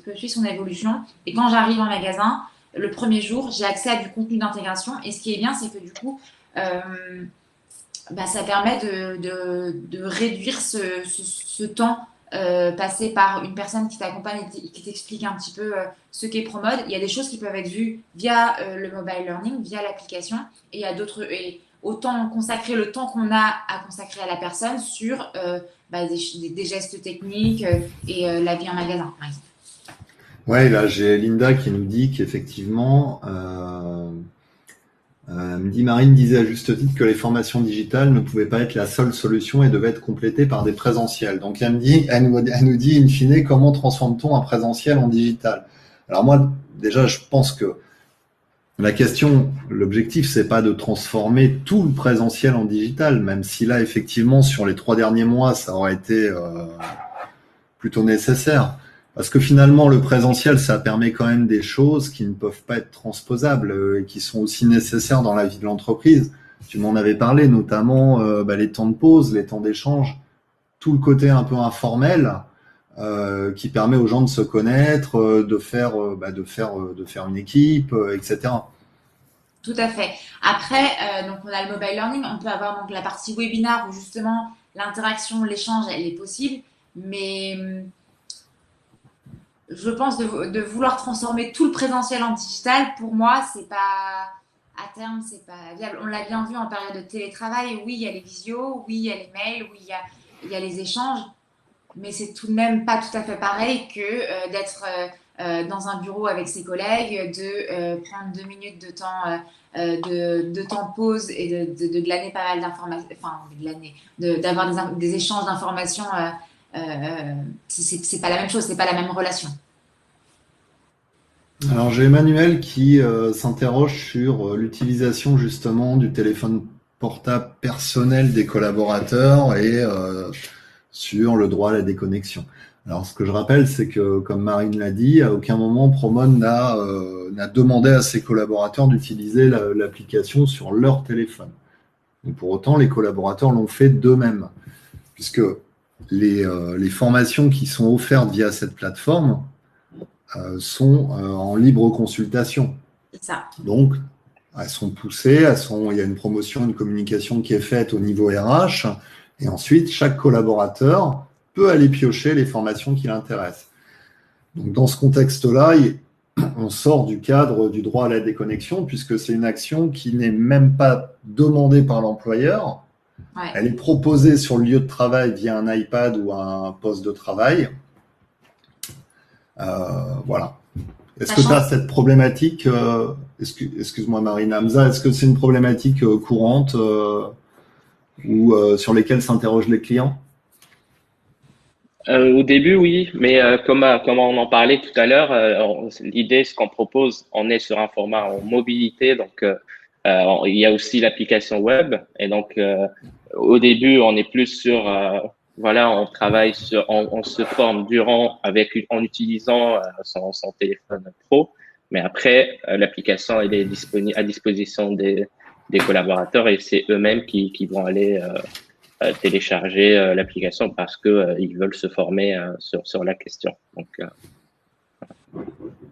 peut suivre son évolution. Et quand j'arrive en magasin, le premier jour, j'ai accès à du contenu d'intégration. Et ce qui est bien, c'est que du coup, ça permet de réduire ce temps passé par une personne qui t'accompagne et qui t'explique un petit peu ce qu'est ProMode. Il y a des choses qui peuvent être vues via le mobile learning, via l'application, et il y a d'autres. Et autant consacrer le temps qu'on a à consacrer à la personne sur des gestes techniques et la vie en magasin, par exemple. Ouais, là j'ai Linda qui nous dit qu'effectivement, elle me dit, Marine disait à juste titre que les formations digitales ne pouvaient pas être la seule solution et devaient être complétées par des présentiels. Donc elle nous dit in fine, comment transforme-t-on un présentiel en digital? Alors moi, déjà, je pense que la question, l'objectif, c'est pas de transformer tout le présentiel en digital, même si là, effectivement, sur les 3 derniers mois, ça aurait été plutôt nécessaire. Parce que finalement, le présentiel, ça permet quand même des choses qui ne peuvent pas être transposables et qui sont aussi nécessaires dans la vie de l'entreprise. Tu m'en avais parlé, notamment les temps de pause, les temps d'échange, tout le côté un peu informel qui permet aux gens de se connaître, de faire une équipe, etc. Tout à fait. Après, donc on a le mobile learning, on peut avoir donc la partie webinar où justement l'interaction, l'échange, elle est possible, mais je pense de vouloir transformer tout le présentiel en digital, pour moi, c'est pas à terme, c'est pas viable. On l'a bien vu en période de télétravail. Oui, il y a les visios, oui, il y a les mails, oui, il y a les échanges, mais c'est tout de même pas tout à fait pareil que d'être dans un bureau avec ses collègues, de prendre 2 minutes de temps de temps de pause et de glaner pas mal d'informations, enfin, d'avoir des échanges d'informations. C'est pas la même chose, c'est pas la même relation. Alors j'ai Emmanuel qui s'interroge sur l'utilisation justement du téléphone portable personnel des collaborateurs et sur le droit à la déconnexion. Alors ce que je rappelle, c'est que comme Marine l'a dit, à aucun moment Promone n'a demandé à ses collaborateurs d'utiliser l'application sur leur téléphone. Et pour autant, les collaborateurs l'ont fait d'eux-mêmes, puisque les formations qui sont offertes via cette plateforme sont en libre consultation. C'est ça. Donc, elles sont poussées, il y a une promotion, une communication qui est faite au niveau RH, et ensuite, chaque collaborateur peut aller piocher les formations qui l'intéressent. Donc, dans ce contexte-là, on sort du cadre du droit à la déconnexion, puisque c'est une action qui n'est même pas demandée par l'employeur, Ouais. Elle est proposée sur le lieu de travail via un iPad ou un poste de travail. Voilà. Est-ce que tu Sachant as cette problématique, excuse-moi Marina Hamza, est-ce que c'est une problématique courante ou sur lesquelles s'interrogent les clients? Au début, oui, mais comme on en parlait tout à l'heure, l'idée, ce qu'on propose, on est sur un format en mobilité, donc il y a aussi l'application web, et donc au début, on est plus sur, voilà, on travaille sur, on se forme durant en utilisant son téléphone pro, mais après, l'application elle est disponible à disposition des collaborateurs et c'est eux-mêmes qui vont aller télécharger l'application parce que ils veulent se former sur la question. Donc,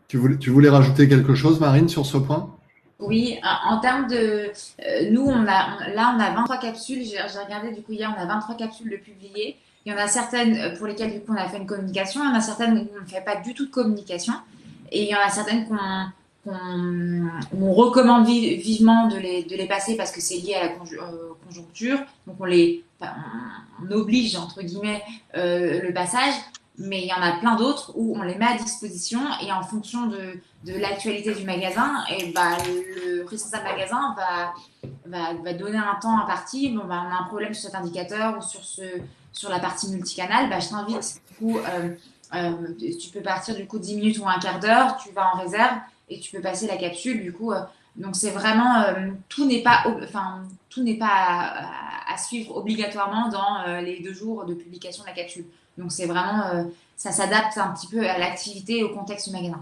Tu voulais rajouter quelque chose, Marine, sur ce point? Oui, en termes de. Nous, là, on a 23 capsules. J'ai regardé, du coup, hier, on a 23 capsules de publiées. Il y en a certaines pour lesquelles, du coup, on a fait une communication. Il y en a certaines où on ne fait pas du tout de communication. Et il y en a certaines où on recommande vivement de les passer parce que c'est lié à la conjoncture. Donc, enfin, on oblige, entre guillemets, le passage. Mais il y en a plein d'autres où on les met à disposition et en fonction de l'actualité du magasin, et bah, le responsable magasin va donner un temps imparti. Bon, bah, on a un problème sur cet indicateur ou sur la partie multicanal. Bah, je t'invite, du coup, tu peux partir du coup 10 minutes ou un quart d'heure, tu vas en réserve et tu peux passer la capsule. Du coup, donc c'est vraiment tout n'est pas à suivre obligatoirement dans les 2 jours de publication de la capsule. Donc c'est vraiment ça s'adapte un petit peu à l'activité et au contexte du magasin.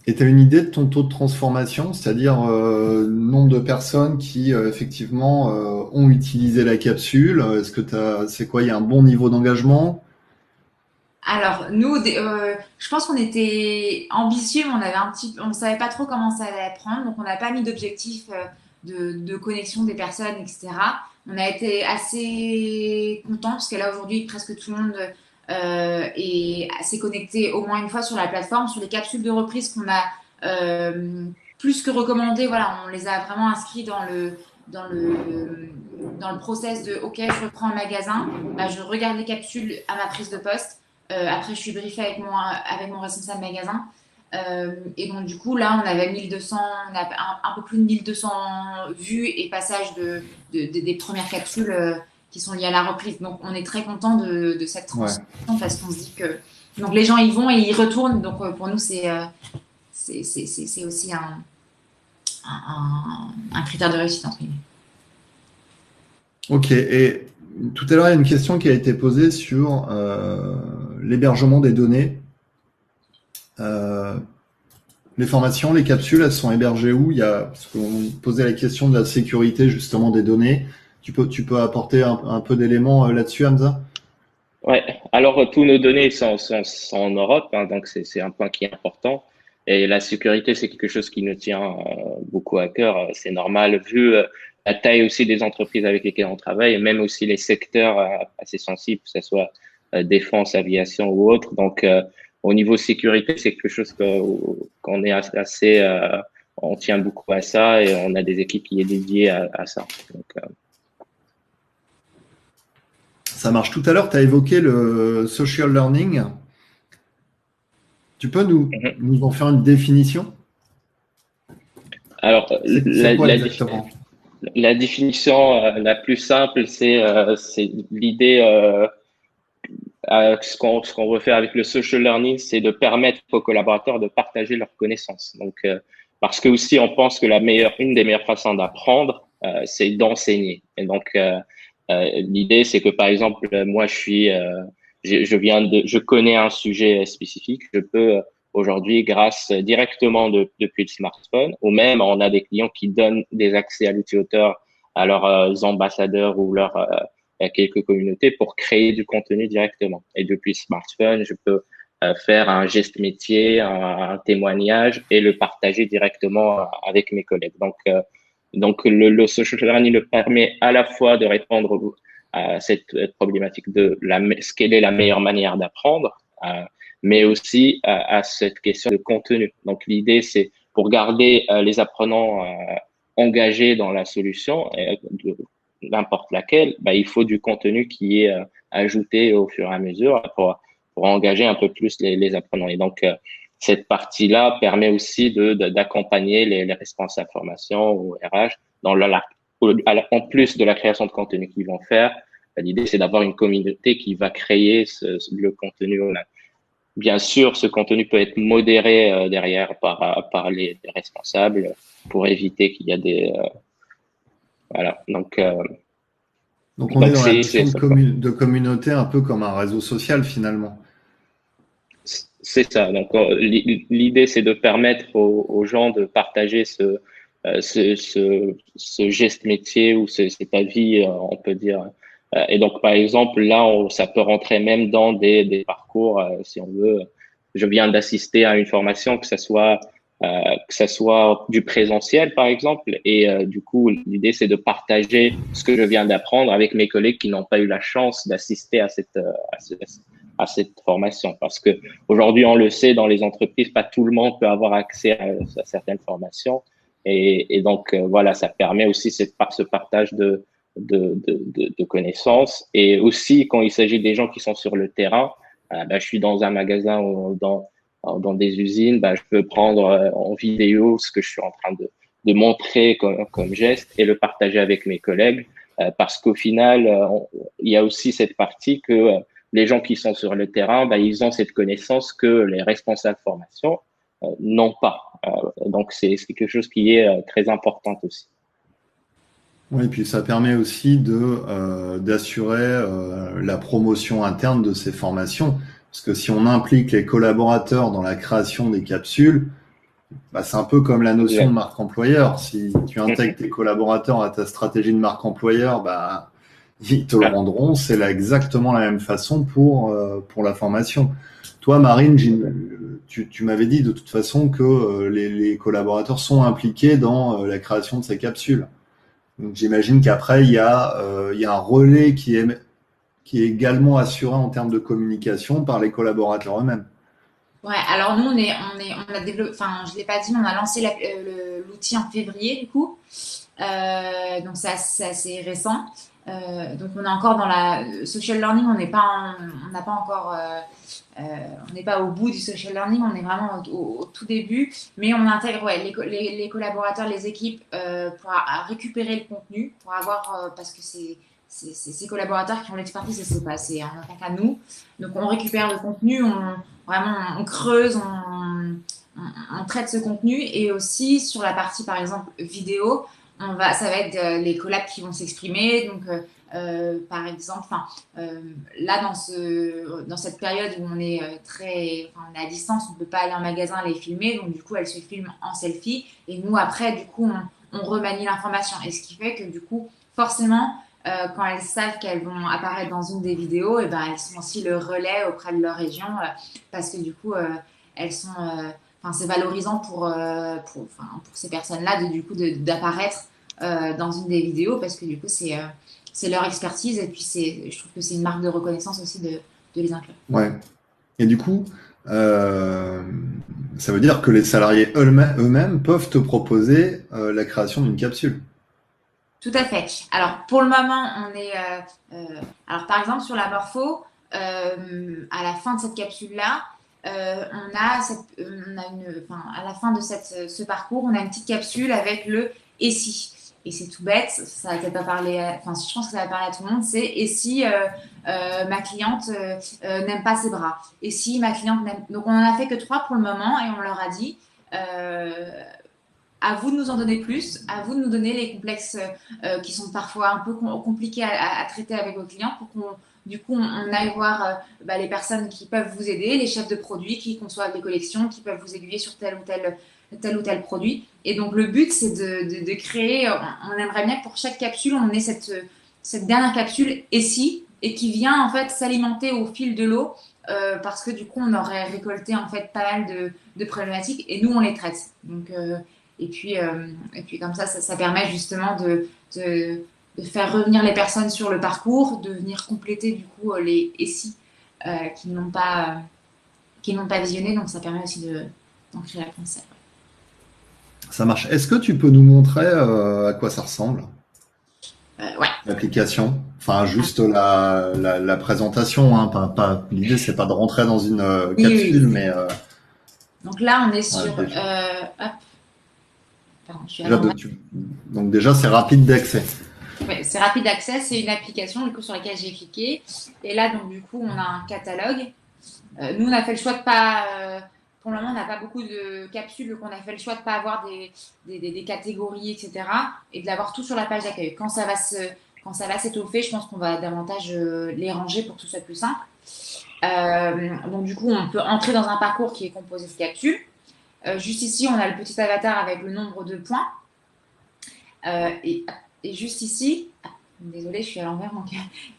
Et tu as une idée de ton taux de transformation, c'est-à-dire le nombre de personnes qui effectivement ont utilisé la capsule? Est-ce que c'est quoi? Il y a un bon niveau d'engagement? Alors, nous, je pense qu'on était ambitieux, mais on savait pas trop comment ça allait prendre, donc on n'a pas mis d'objectif de connexion des personnes, etc. On a été assez contents parce que là aujourd'hui, presque tout le monde s'est connecté au moins une fois sur la plateforme, sur les capsules de reprise qu'on a plus que recommandées. Voilà, on les a vraiment inscrits dans le dans le process de OK, je reprends un magasin, bah, je regarde les capsules à ma prise de poste. Après, je suis briefée avec mon responsable magasin. Et donc, du coup, là, on avait 1200, on a un peu plus de 1200 vues et passages des premières capsules qui sont liées à la reprise. Donc, on est très content de cette Ouais. transformation parce qu'on se dit que donc les gens y vont et ils retournent. Donc, pour nous, c'est aussi un critère de réussite, entre guillemets. Ok. Et tout à l'heure, il y a une question qui a été posée sur l'hébergement des données. Euh, les formations, les capsules, elles sont hébergées où? Parce qu'on posait la question de la sécurité justement des données. Tu peux apporter un peu d'éléments là-dessus, Hamza? ouais. Alors tous nos données sont en Europe, hein, donc c'est un point qui est important. Et la sécurité, c'est quelque chose qui nous tient beaucoup à cœur. C'est normal vu la taille aussi des entreprises avec lesquelles on travaille, et même aussi les secteurs assez sensibles, que ce soit défense, aviation ou autre. Donc au niveau sécurité, c'est quelque chose qu'on est assez, on tient beaucoup à ça et on a des équipes qui est dédiées à ça. Donc, Ça marche. Tout à l'heure, tu as évoqué le social learning. Tu peux mhm. nous en faire une définition? Alors, C'est quoi exactement? la définition la plus simple, c'est l'idée, ce qu'on veut faire avec le social learning, c'est de permettre aux collaborateurs de partager leurs connaissances. Donc, parce que aussi, on pense que une des meilleures façons d'apprendre, c'est d'enseigner. Et donc, l'idée, c'est que par exemple, moi, je connais un sujet spécifique, je peux aujourd'hui, grâce directement depuis le smartphone, ou même on a des clients qui donnent des accès à l'utilisateur à leurs ambassadeurs ou à quelques communautés pour créer du contenu directement. Et depuis le smartphone, je peux faire un geste métier, un témoignage et le partager directement avec mes collègues. Donc le social learning le permet à la fois de répondre à cette problématique quelle est la meilleure manière d'apprendre, mais aussi à cette question de contenu. Donc l'idée, c'est pour garder les apprenants engagés dans la solution, n'importe laquelle, bah, il faut du contenu qui est ajouté au fur et à mesure pour engager un peu plus les apprenants. Et donc, cette partie-là permet aussi d'accompagner les responsables formation ou RH dans en plus de la création de contenu qu'ils vont faire. L'idée, c'est d'avoir une communauté qui va créer le contenu. Bien sûr, ce contenu peut être modéré derrière par les responsables pour éviter qu'il y a voilà. Donc on est dans la notion ça. de communauté un peu comme un réseau social finalement. C'est ça. Donc, l'idée, c'est de permettre aux gens de partager ce geste métier ou cet avis, on peut dire. Et donc, par exemple, là, ça peut rentrer même dans des parcours, si on veut. Je viens d'assister à une formation, que ça soit du présentiel, par exemple. Et du coup, l'idée, c'est de partager ce que je viens d'apprendre avec mes collègues qui n'ont pas eu la chance d'assister à cette formation. Parce que aujourd'hui, on le sait, dans les entreprises, pas tout le monde peut avoir accès à certaines formations. Et donc, voilà, ça permet aussi ce partage de connaissances. Et aussi, quand il s'agit des gens qui sont sur le terrain, je suis dans un magasin ou dans des usines, je peux prendre en vidéo ce que je suis en train de montrer comme geste et le partager avec mes collègues. Parce qu'au final, il y a aussi cette partie que les gens qui sont sur le terrain, ils ont cette connaissance que les responsables formation n'ont pas. Donc, c'est quelque chose qui est très important aussi. Oui, et puis ça permet aussi d'assurer la promotion interne de ces formations. Parce que si on implique les collaborateurs dans la création des capsules, c'est un peu comme la notion de marque employeur. Si tu intègres tes collaborateurs à ta stratégie de marque employeur, ils te le rendront. C'est là exactement la même façon pour la formation. Toi, Marine, tu m'avais dit de toute façon que les collaborateurs sont impliqués dans la création de ces capsules. Donc, j'imagine qu'après, il y a un relais qui est également assuré en termes de communication par les collaborateurs eux-mêmes. Ouais, alors nous, on a développé, enfin, je l'ai pas dit, mais on a lancé l'outil en février, du coup. Donc, c'est assez récent. Donc, on est encore dans la social learning, on n'a pas encore, on n'est pas au bout du social learning, on est vraiment au tout début, mais on intègre les collaborateurs, les équipes pour récupérer le contenu, pour avoir, parce que c'est ces collaborateurs qui ont l'expertise et c'est en tant qu'à nous. Donc, on récupère le contenu, on creuse, on traite ce contenu et aussi sur la partie, par exemple, vidéo, ça va être les collabs qui vont s'exprimer. Donc, par exemple, là, dans cette période où on est on est à distance, on ne peut pas aller en magasin les filmer. Donc, du coup, elles se filment en selfie. Et nous, après, du coup, on remanie l'information. Et ce qui fait que, du coup, forcément, quand elles savent qu'elles vont apparaître dans une des vidéos, elles sont aussi le relais auprès de leur région parce que du coup, elles sont, c'est valorisant pour ces personnes-là d'apparaître dans une des vidéos parce que du coup, c'est leur expertise et puis je trouve que c'est une marque de reconnaissance aussi de les inclure. Ouais. Et du coup, ça veut dire que les salariés eux-mêmes peuvent te proposer la création d'une capsule. Tout à fait. Alors, pour le moment, on est. Alors, par exemple, sur la morpho, à la fin de cette capsule-là, à la fin de ce parcours, on a une petite capsule avec le et si. Et c'est tout bête, ça va peut-être pas parler. Je pense que ça va parler à tout le monde. C'est et si ma cliente n'aime pas ses bras. Et si ma cliente n'aime. Donc, on en a fait que 3 pour le moment et on leur a dit. À vous de nous en donner plus, à vous de nous donner les complexes qui sont parfois un peu compliqués à traiter avec vos clients pour qu'on aille voir les personnes qui peuvent vous aider, les chefs de produits qui conçoivent les collections, qui peuvent vous aiguiller sur tel ou tel produit. Et donc le but, c'est de créer, on aimerait bien que pour chaque capsule, on ait cette dernière capsule et qui vient en fait s'alimenter au fil de l'eau parce que du coup, on aurait récolté en fait pas mal de problématiques et nous, on les traite. Donc et puis comme ça permet justement de faire revenir les personnes sur le parcours, de venir compléter du coup les SI qui n'ont pas visionné. Donc ça permet aussi d'en créer la concept. Ça marche. Est-ce que tu peux nous montrer à quoi ça ressemble? Ouais. l'application. Enfin, juste la présentation, hein, l'idée, c'est pas de rentrer dans une Oui, capsule, oui. mais Donc là, on est sur. déjà, Hop, pardon, je suis à déjà, l'envers. donc déjà, c'est rapide d'accès. Ouais, c'est rapide d'accès, c'est une application du coup sur laquelle j'ai cliqué. Et là, donc du coup, on a un catalogue. Nous, on a fait le choix de pas. Pour le moment, on n'a pas beaucoup de capsules, donc on a fait le choix de pas avoir des catégories, etc. Et de l'avoir tout sur la page d'accueil. Quand ça va s'étoffer, je pense qu'on va davantage les ranger pour que ce soit plus simple. Donc du coup, on peut entrer dans un parcours qui est composé de capsules. Juste ici, on a le petit avatar avec le nombre de points. Euh, et, et, juste ici, désolée, je suis à l'envers. Donc,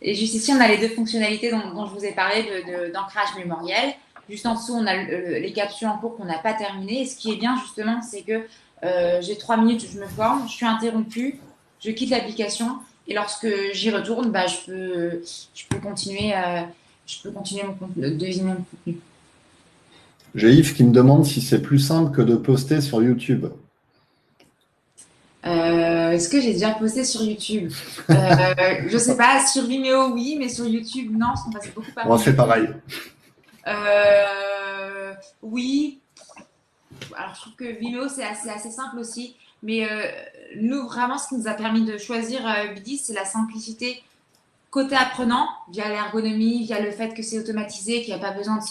et juste ici, on a les deux fonctionnalités dont je vous ai parlé d'ancrage mémoriel. Juste en dessous, on a les capsules en cours qu'on n'a pas terminées. Et ce qui est bien, justement, c'est que j'ai 3 minutes, je me forme, je suis interrompue, je quitte l'application. Et lorsque j'y retourne, bah, je peux continuer, mon contenu, deviner mon contenu. J'ai Yves qui me demande si c'est plus simple que de poster sur YouTube. Est-ce que j'ai déjà posté sur YouTube? Je sais pas, sur Vimeo oui, mais sur YouTube non, parce qu'on passe beaucoup par Bon, c'est Vimeo. pareil. Oui, alors je trouve que Vimeo c'est assez simple aussi, mais nous vraiment ce qui nous a permis de choisir Bidi, c'est la simplicité côté apprenant, via l'ergonomie, via le fait que c'est automatisé, qu'il n'y a pas besoin de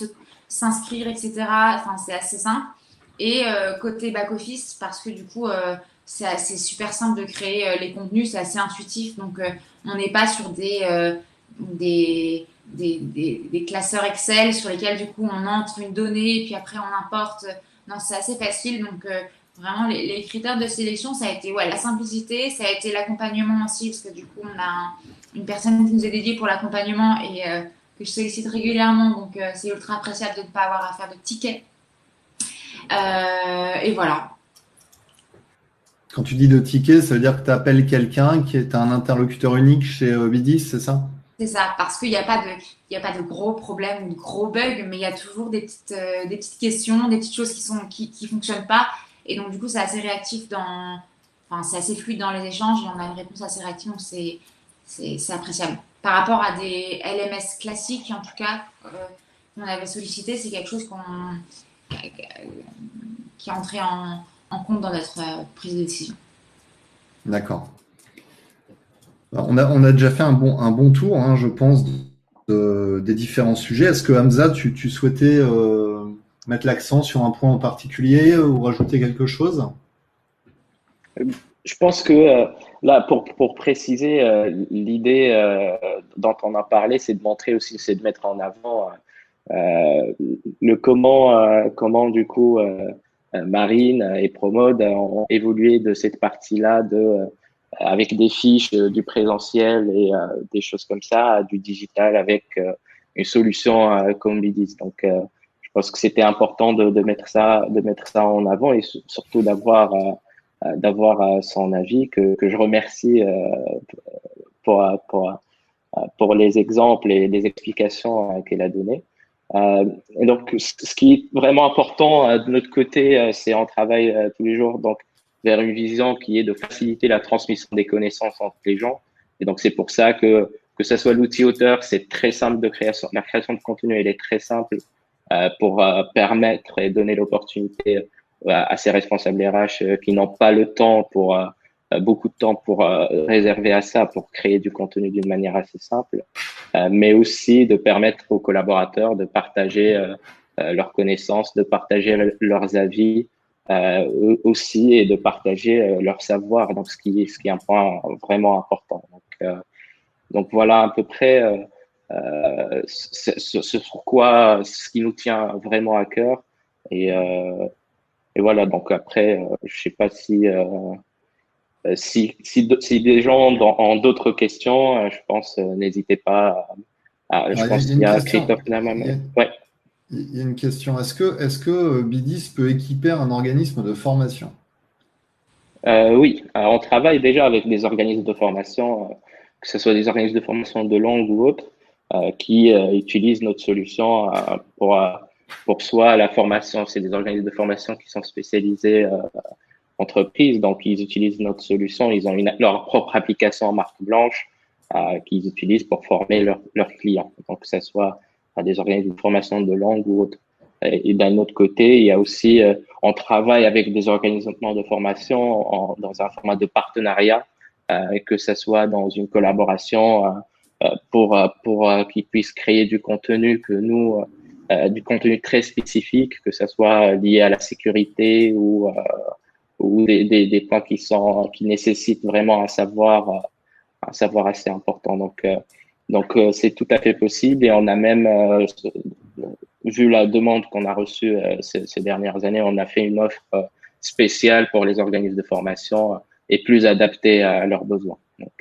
s'inscrire, etc. Enfin, c'est assez simple. Et côté back-office, parce que du coup, c'est super simple de créer les contenus, c'est assez intuitif. Donc, on n'est pas sur des classeurs Excel sur lesquels, du coup, on entre une donnée et puis après, on importe. Non, c'est assez facile. Donc, vraiment, les critères de sélection, ça a été la simplicité, ça a été l'accompagnement aussi, parce que du coup, on a une personne qui nous est dédiée pour l'accompagnement et que je sollicite régulièrement. Donc, c'est ultra appréciable de ne pas avoir à faire de tickets. Et voilà. Quand tu dis de ticket, ça veut dire que tu appelles quelqu'un qui est un interlocuteur unique chez Bidis, c'est ça? C'est ça, parce qu'il n'y a pas de, il y a pas de gros problèmes ou de gros bugs, mais il y a toujours des petites questions, des petites choses qui fonctionnent pas. Et donc, du coup, c'est assez réactif enfin, c'est assez fluide dans les échanges et on a une réponse assez réactive, donc c'est appréciable. Par rapport à des LMS classiques, en tout cas, qu'on avait sollicité, c'est quelque chose qui est entré en compte dans notre prise de décision. D'accord. On a déjà fait un bon tour, hein, je pense, des différents sujets. Est-ce que Hamza, tu souhaitais mettre l'accent sur un point en particulier ou rajouter quelque chose? Je pense que là, pour préciser, l'idée dont on a parlé, c'est de montrer aussi, c'est de mettre en avant le comment du coup Marine et Promode ont évolué de cette partie-là avec des fiches du présentiel et des choses comme ça à du digital avec une solution comme Bidis. Donc, je pense que c'était important de mettre ça en avant et surtout d'avoir son avis que je remercie pour, pour, pour les exemples et les explications qu'elle a données. Et donc, ce qui est vraiment important de notre côté, c'est on travaille tous les jours donc vers une vision qui est de faciliter la transmission des connaissances entre les gens. Et donc, c'est pour ça que ce soit l'outil auteur, c'est très simple de création. La création de contenu, elle est très simple pour permettre et donner l'opportunité à ces responsables RH qui n'ont pas le temps beaucoup de temps pour réserver à ça, pour créer du contenu d'une manière assez simple, mais aussi de permettre aux collaborateurs de partager leurs connaissances, de partager leurs avis eux aussi et de partager leur savoir, donc ce qui est un point vraiment important. Donc voilà à peu près sur quoi, ce qui nous tient vraiment à cœur. Et voilà, donc après, je sais pas si des gens ont d'autres questions, je pense, n'hésitez pas je Alors, pense il y a qu'il y une a question. Christophe là Il y a, Ouais. il y a une question. Est-ce que Bidis peut équiper un organisme de formation? Oui, on travaille déjà avec des organismes de formation, que ce soit des organismes de formation de langue ou autres, qui utilisent notre solution pour soit la formation, c'est des organismes de formation qui sont spécialisés entreprises. Donc, ils utilisent notre solution. Ils ont leur propre application en marque blanche qu'ils utilisent pour former leurs clients. Donc, que ce soit à des organismes de formation de langue ou autre. Et d'un autre côté, il y a aussi, on travaille avec des organismes de formation dans un format de partenariat, que ce soit dans une collaboration pour qu'ils puissent créer du contenu du contenu très spécifique, que ce soit lié à la sécurité ou des points qui nécessitent vraiment un savoir assez important. Donc c'est tout à fait possible et on a même vu la demande qu'on a reçue ces dernières années, on a fait une offre spéciale pour les organismes de formation et plus adaptée à leurs besoins. Donc,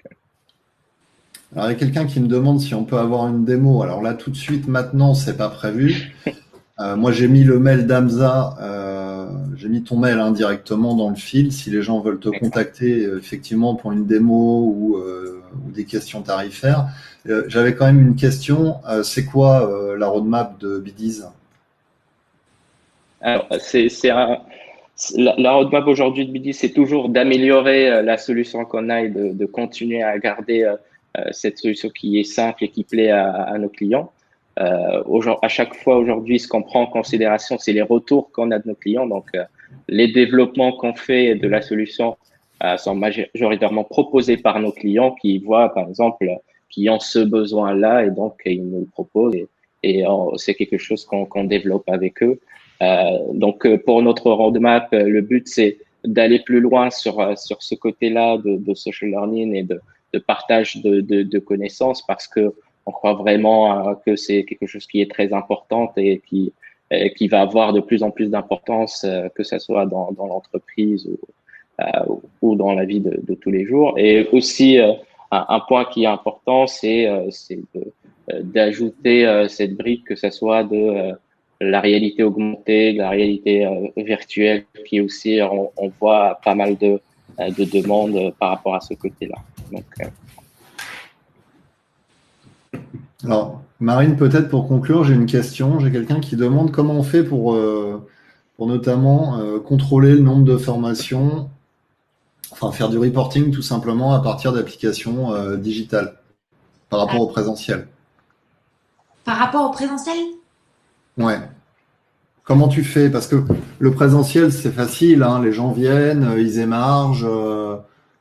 alors, il y a quelqu'un qui me demande si on peut avoir une démo. Alors là, tout de suite, maintenant, c'est pas prévu. Moi, j'ai mis le mail d'Hamza, j'ai mis ton mail directement dans le fil. Si les gens veulent te contacter effectivement pour une démo ou des questions tarifaires. J'avais quand même une question. C'est quoi la roadmap de Bidiz? Alors, la roadmap aujourd'hui de BD, c'est toujours d'améliorer la solution qu'on a et de continuer à garder cette solution qui est simple et qui plaît à nos clients. À chaque fois aujourd'hui, ce qu'on prend en considération, c'est les retours qu'on a de nos clients. Donc, les développements qu'on fait de la solution sont majoritairement proposés par nos clients qui voient, par exemple, qui ont ce besoin-là et donc ils nous le proposent et c'est quelque chose qu'on développe avec eux. Donc, pour notre roadmap, le but, c'est d'aller plus loin sur ce côté-là de social learning et de partage de connaissances parce que on croit vraiment que c'est quelque chose qui est très important et qui va avoir de plus en plus d'importance, que ce soit dans l'entreprise ou dans la vie de tous les jours. Et aussi, un point qui est important, c'est d'ajouter cette brique, que ce soit de la réalité augmentée, la réalité virtuelle, qui aussi, on voit pas mal de demandes par rapport à ce côté-là. Donc, alors, Marine, peut-être pour conclure, j'ai une question. J'ai quelqu'un qui demande comment on fait pour notamment contrôler le nombre de formations, enfin faire du reporting tout simplement à partir d'applications digitales par rapport au présentiel. Par rapport au présentiel? Ouais. Comment tu fais? Parce que le présentiel, c'est facile, hein, les gens viennent, ils émargent,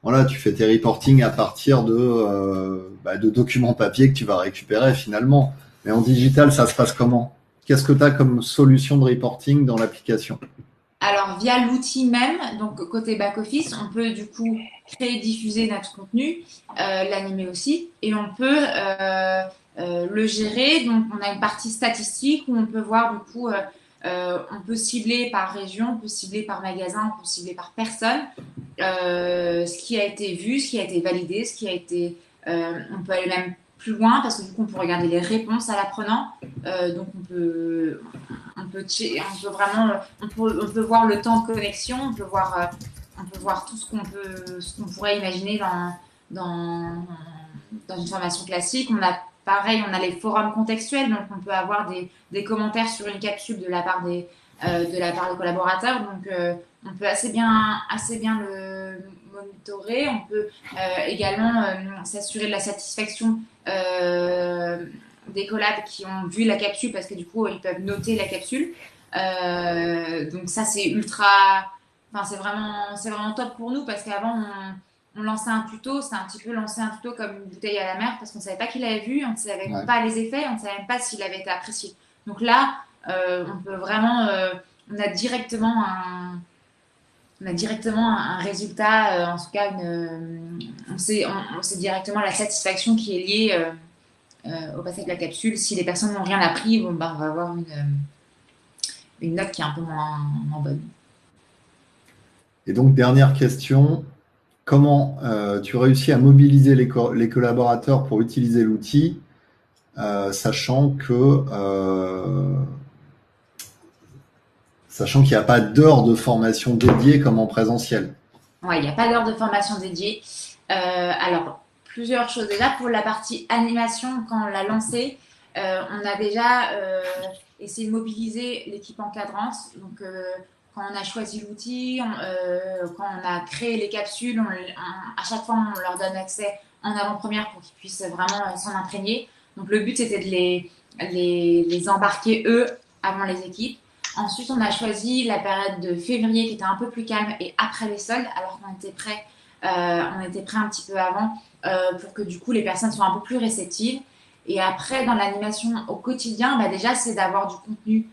voilà, tu fais tes reporting à partir de documents papier que tu vas récupérer finalement. Mais en digital, ça se passe comment? Qu'est-ce que tu as comme solution de reporting dans l'application? Alors, via l'outil même, donc côté back-office, on peut du coup créer, diffuser notre contenu, l'animer aussi, et on peut le gérer. Donc, on a une partie statistique où on peut voir du coup, on peut cibler par région, on peut cibler par magasin, on peut cibler par personne, ce qui a été vu, ce qui a été validé, ce qui a été. On peut aller même plus loin parce que du coup, on peut regarder les réponses à l'apprenant. Donc, on peut vraiment, on peut voir le temps de connexion, on peut voir tout ce qu'on pourrait imaginer dans une formation classique. On a les forums contextuels, donc on peut avoir des commentaires sur une capsule de la part des collaborateurs. Donc, on peut assez bien le monitorer. On peut également s'assurer de la satisfaction des collabs qui ont vu la capsule parce que du coup ils peuvent noter la capsule. Donc ça c'est c'est vraiment top pour nous parce qu'avant on lançait un tuto, c'est un petit peu lancer un tuto comme une bouteille à la mer parce qu'on savait pas qui l'avait vu, on ne savait pas les effets, on ne savait même pas s'il avait été apprécié. Donc là on peut vraiment on a directement un résultat, en tout cas on sait directement la satisfaction qui est liée au passage de la capsule. Si les personnes n'ont rien appris, on va avoir une note qui est un peu moins bonne. Et donc, dernière question, comment tu réussis à mobiliser les collaborateurs pour utiliser l'outil, sachant qu'il n'y a pas d'heures de formation dédiées comme en présentiel? Ouais, il n'y a pas d'heure de formation dédiée. Alors, plusieurs choses. Déjà, pour la partie animation, quand on l'a lancé, on a déjà essayé de mobiliser l'équipe encadrante. Donc, quand on a choisi l'outil, quand on a créé les capsules, à chaque fois, on leur donne accès en avant-première pour qu'ils puissent vraiment s'en imprégner. Donc, le but, c'était de les embarquer, eux, avant les équipes. Ensuite, on a choisi la période de février qui était un peu plus calme et après les soldes, alors qu'on était prêt un petit peu avant pour que du coup les personnes soient un peu plus réceptives. Et après, dans l'animation au quotidien, déjà, c'est d'avoir du contenu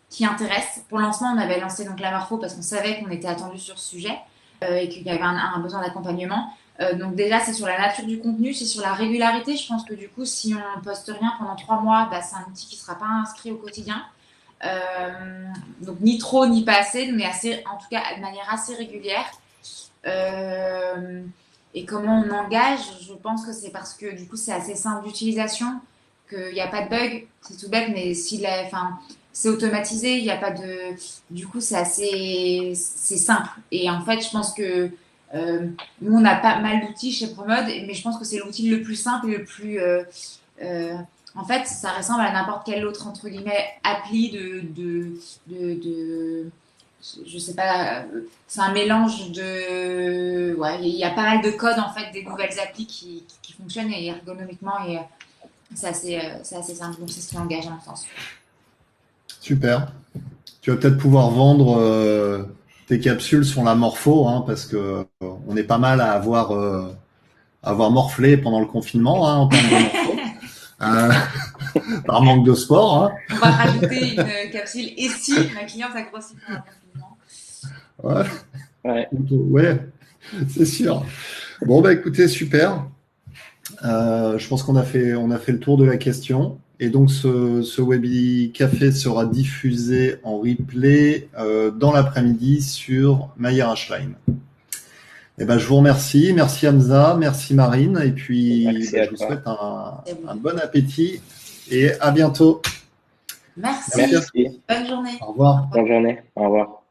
qui intéresse. Pour le lancement, on avait lancé donc la morpho parce qu'on savait qu'on était attendu sur ce sujet et qu'il y avait un besoin d'accompagnement. Donc déjà, c'est sur la nature du contenu, c'est sur la régularité. Je pense que du coup, si on poste rien pendant 3 mois, c'est un outil qui ne sera pas inscrit au quotidien. Donc ni trop ni pas assez, mais en tout cas de manière assez régulière. Et comment on engage, je pense que c'est parce que du coup c'est assez simple d'utilisation, qu'il n'y a pas de bug, c'est tout bête, mais c'est automatisé, il n'y a pas de... Du coup c'est simple. Et en fait je pense que nous on a pas mal d'outils chez Promode, mais je pense que c'est l'outil le plus simple et le plus... en fait, ça ressemble à n'importe quel autre, entre guillemets, appli je sais pas, c'est un mélange de... Ouais, il y a pas mal de codes, en fait, des nouvelles applis qui fonctionnent et ergonomiquement, et c'est assez simple. Donc, c'est ce qui engage, à mon sens. Super. Tu vas peut-être pouvoir vendre tes capsules sur la morpho, hein, parce que on est pas mal à avoir morflé pendant le confinement, hein, en termes de morpho. Par manque de sport. Hein. On va rajouter une capsule et si ma cliente a grossi pendant le confinement. Ouais, c'est sûr. Bon, écoutez, super. Je pense qu'on a fait le tour de la question. Et donc, ce Webi Café sera diffusé en replay dans l'après-midi sur Mayer Ashline. Je vous remercie. Merci Hamza, merci Marine. Et puis, je vous souhaite un bon appétit et à bientôt. Merci. Bonne journée. Au revoir. Bonne journée. Au revoir.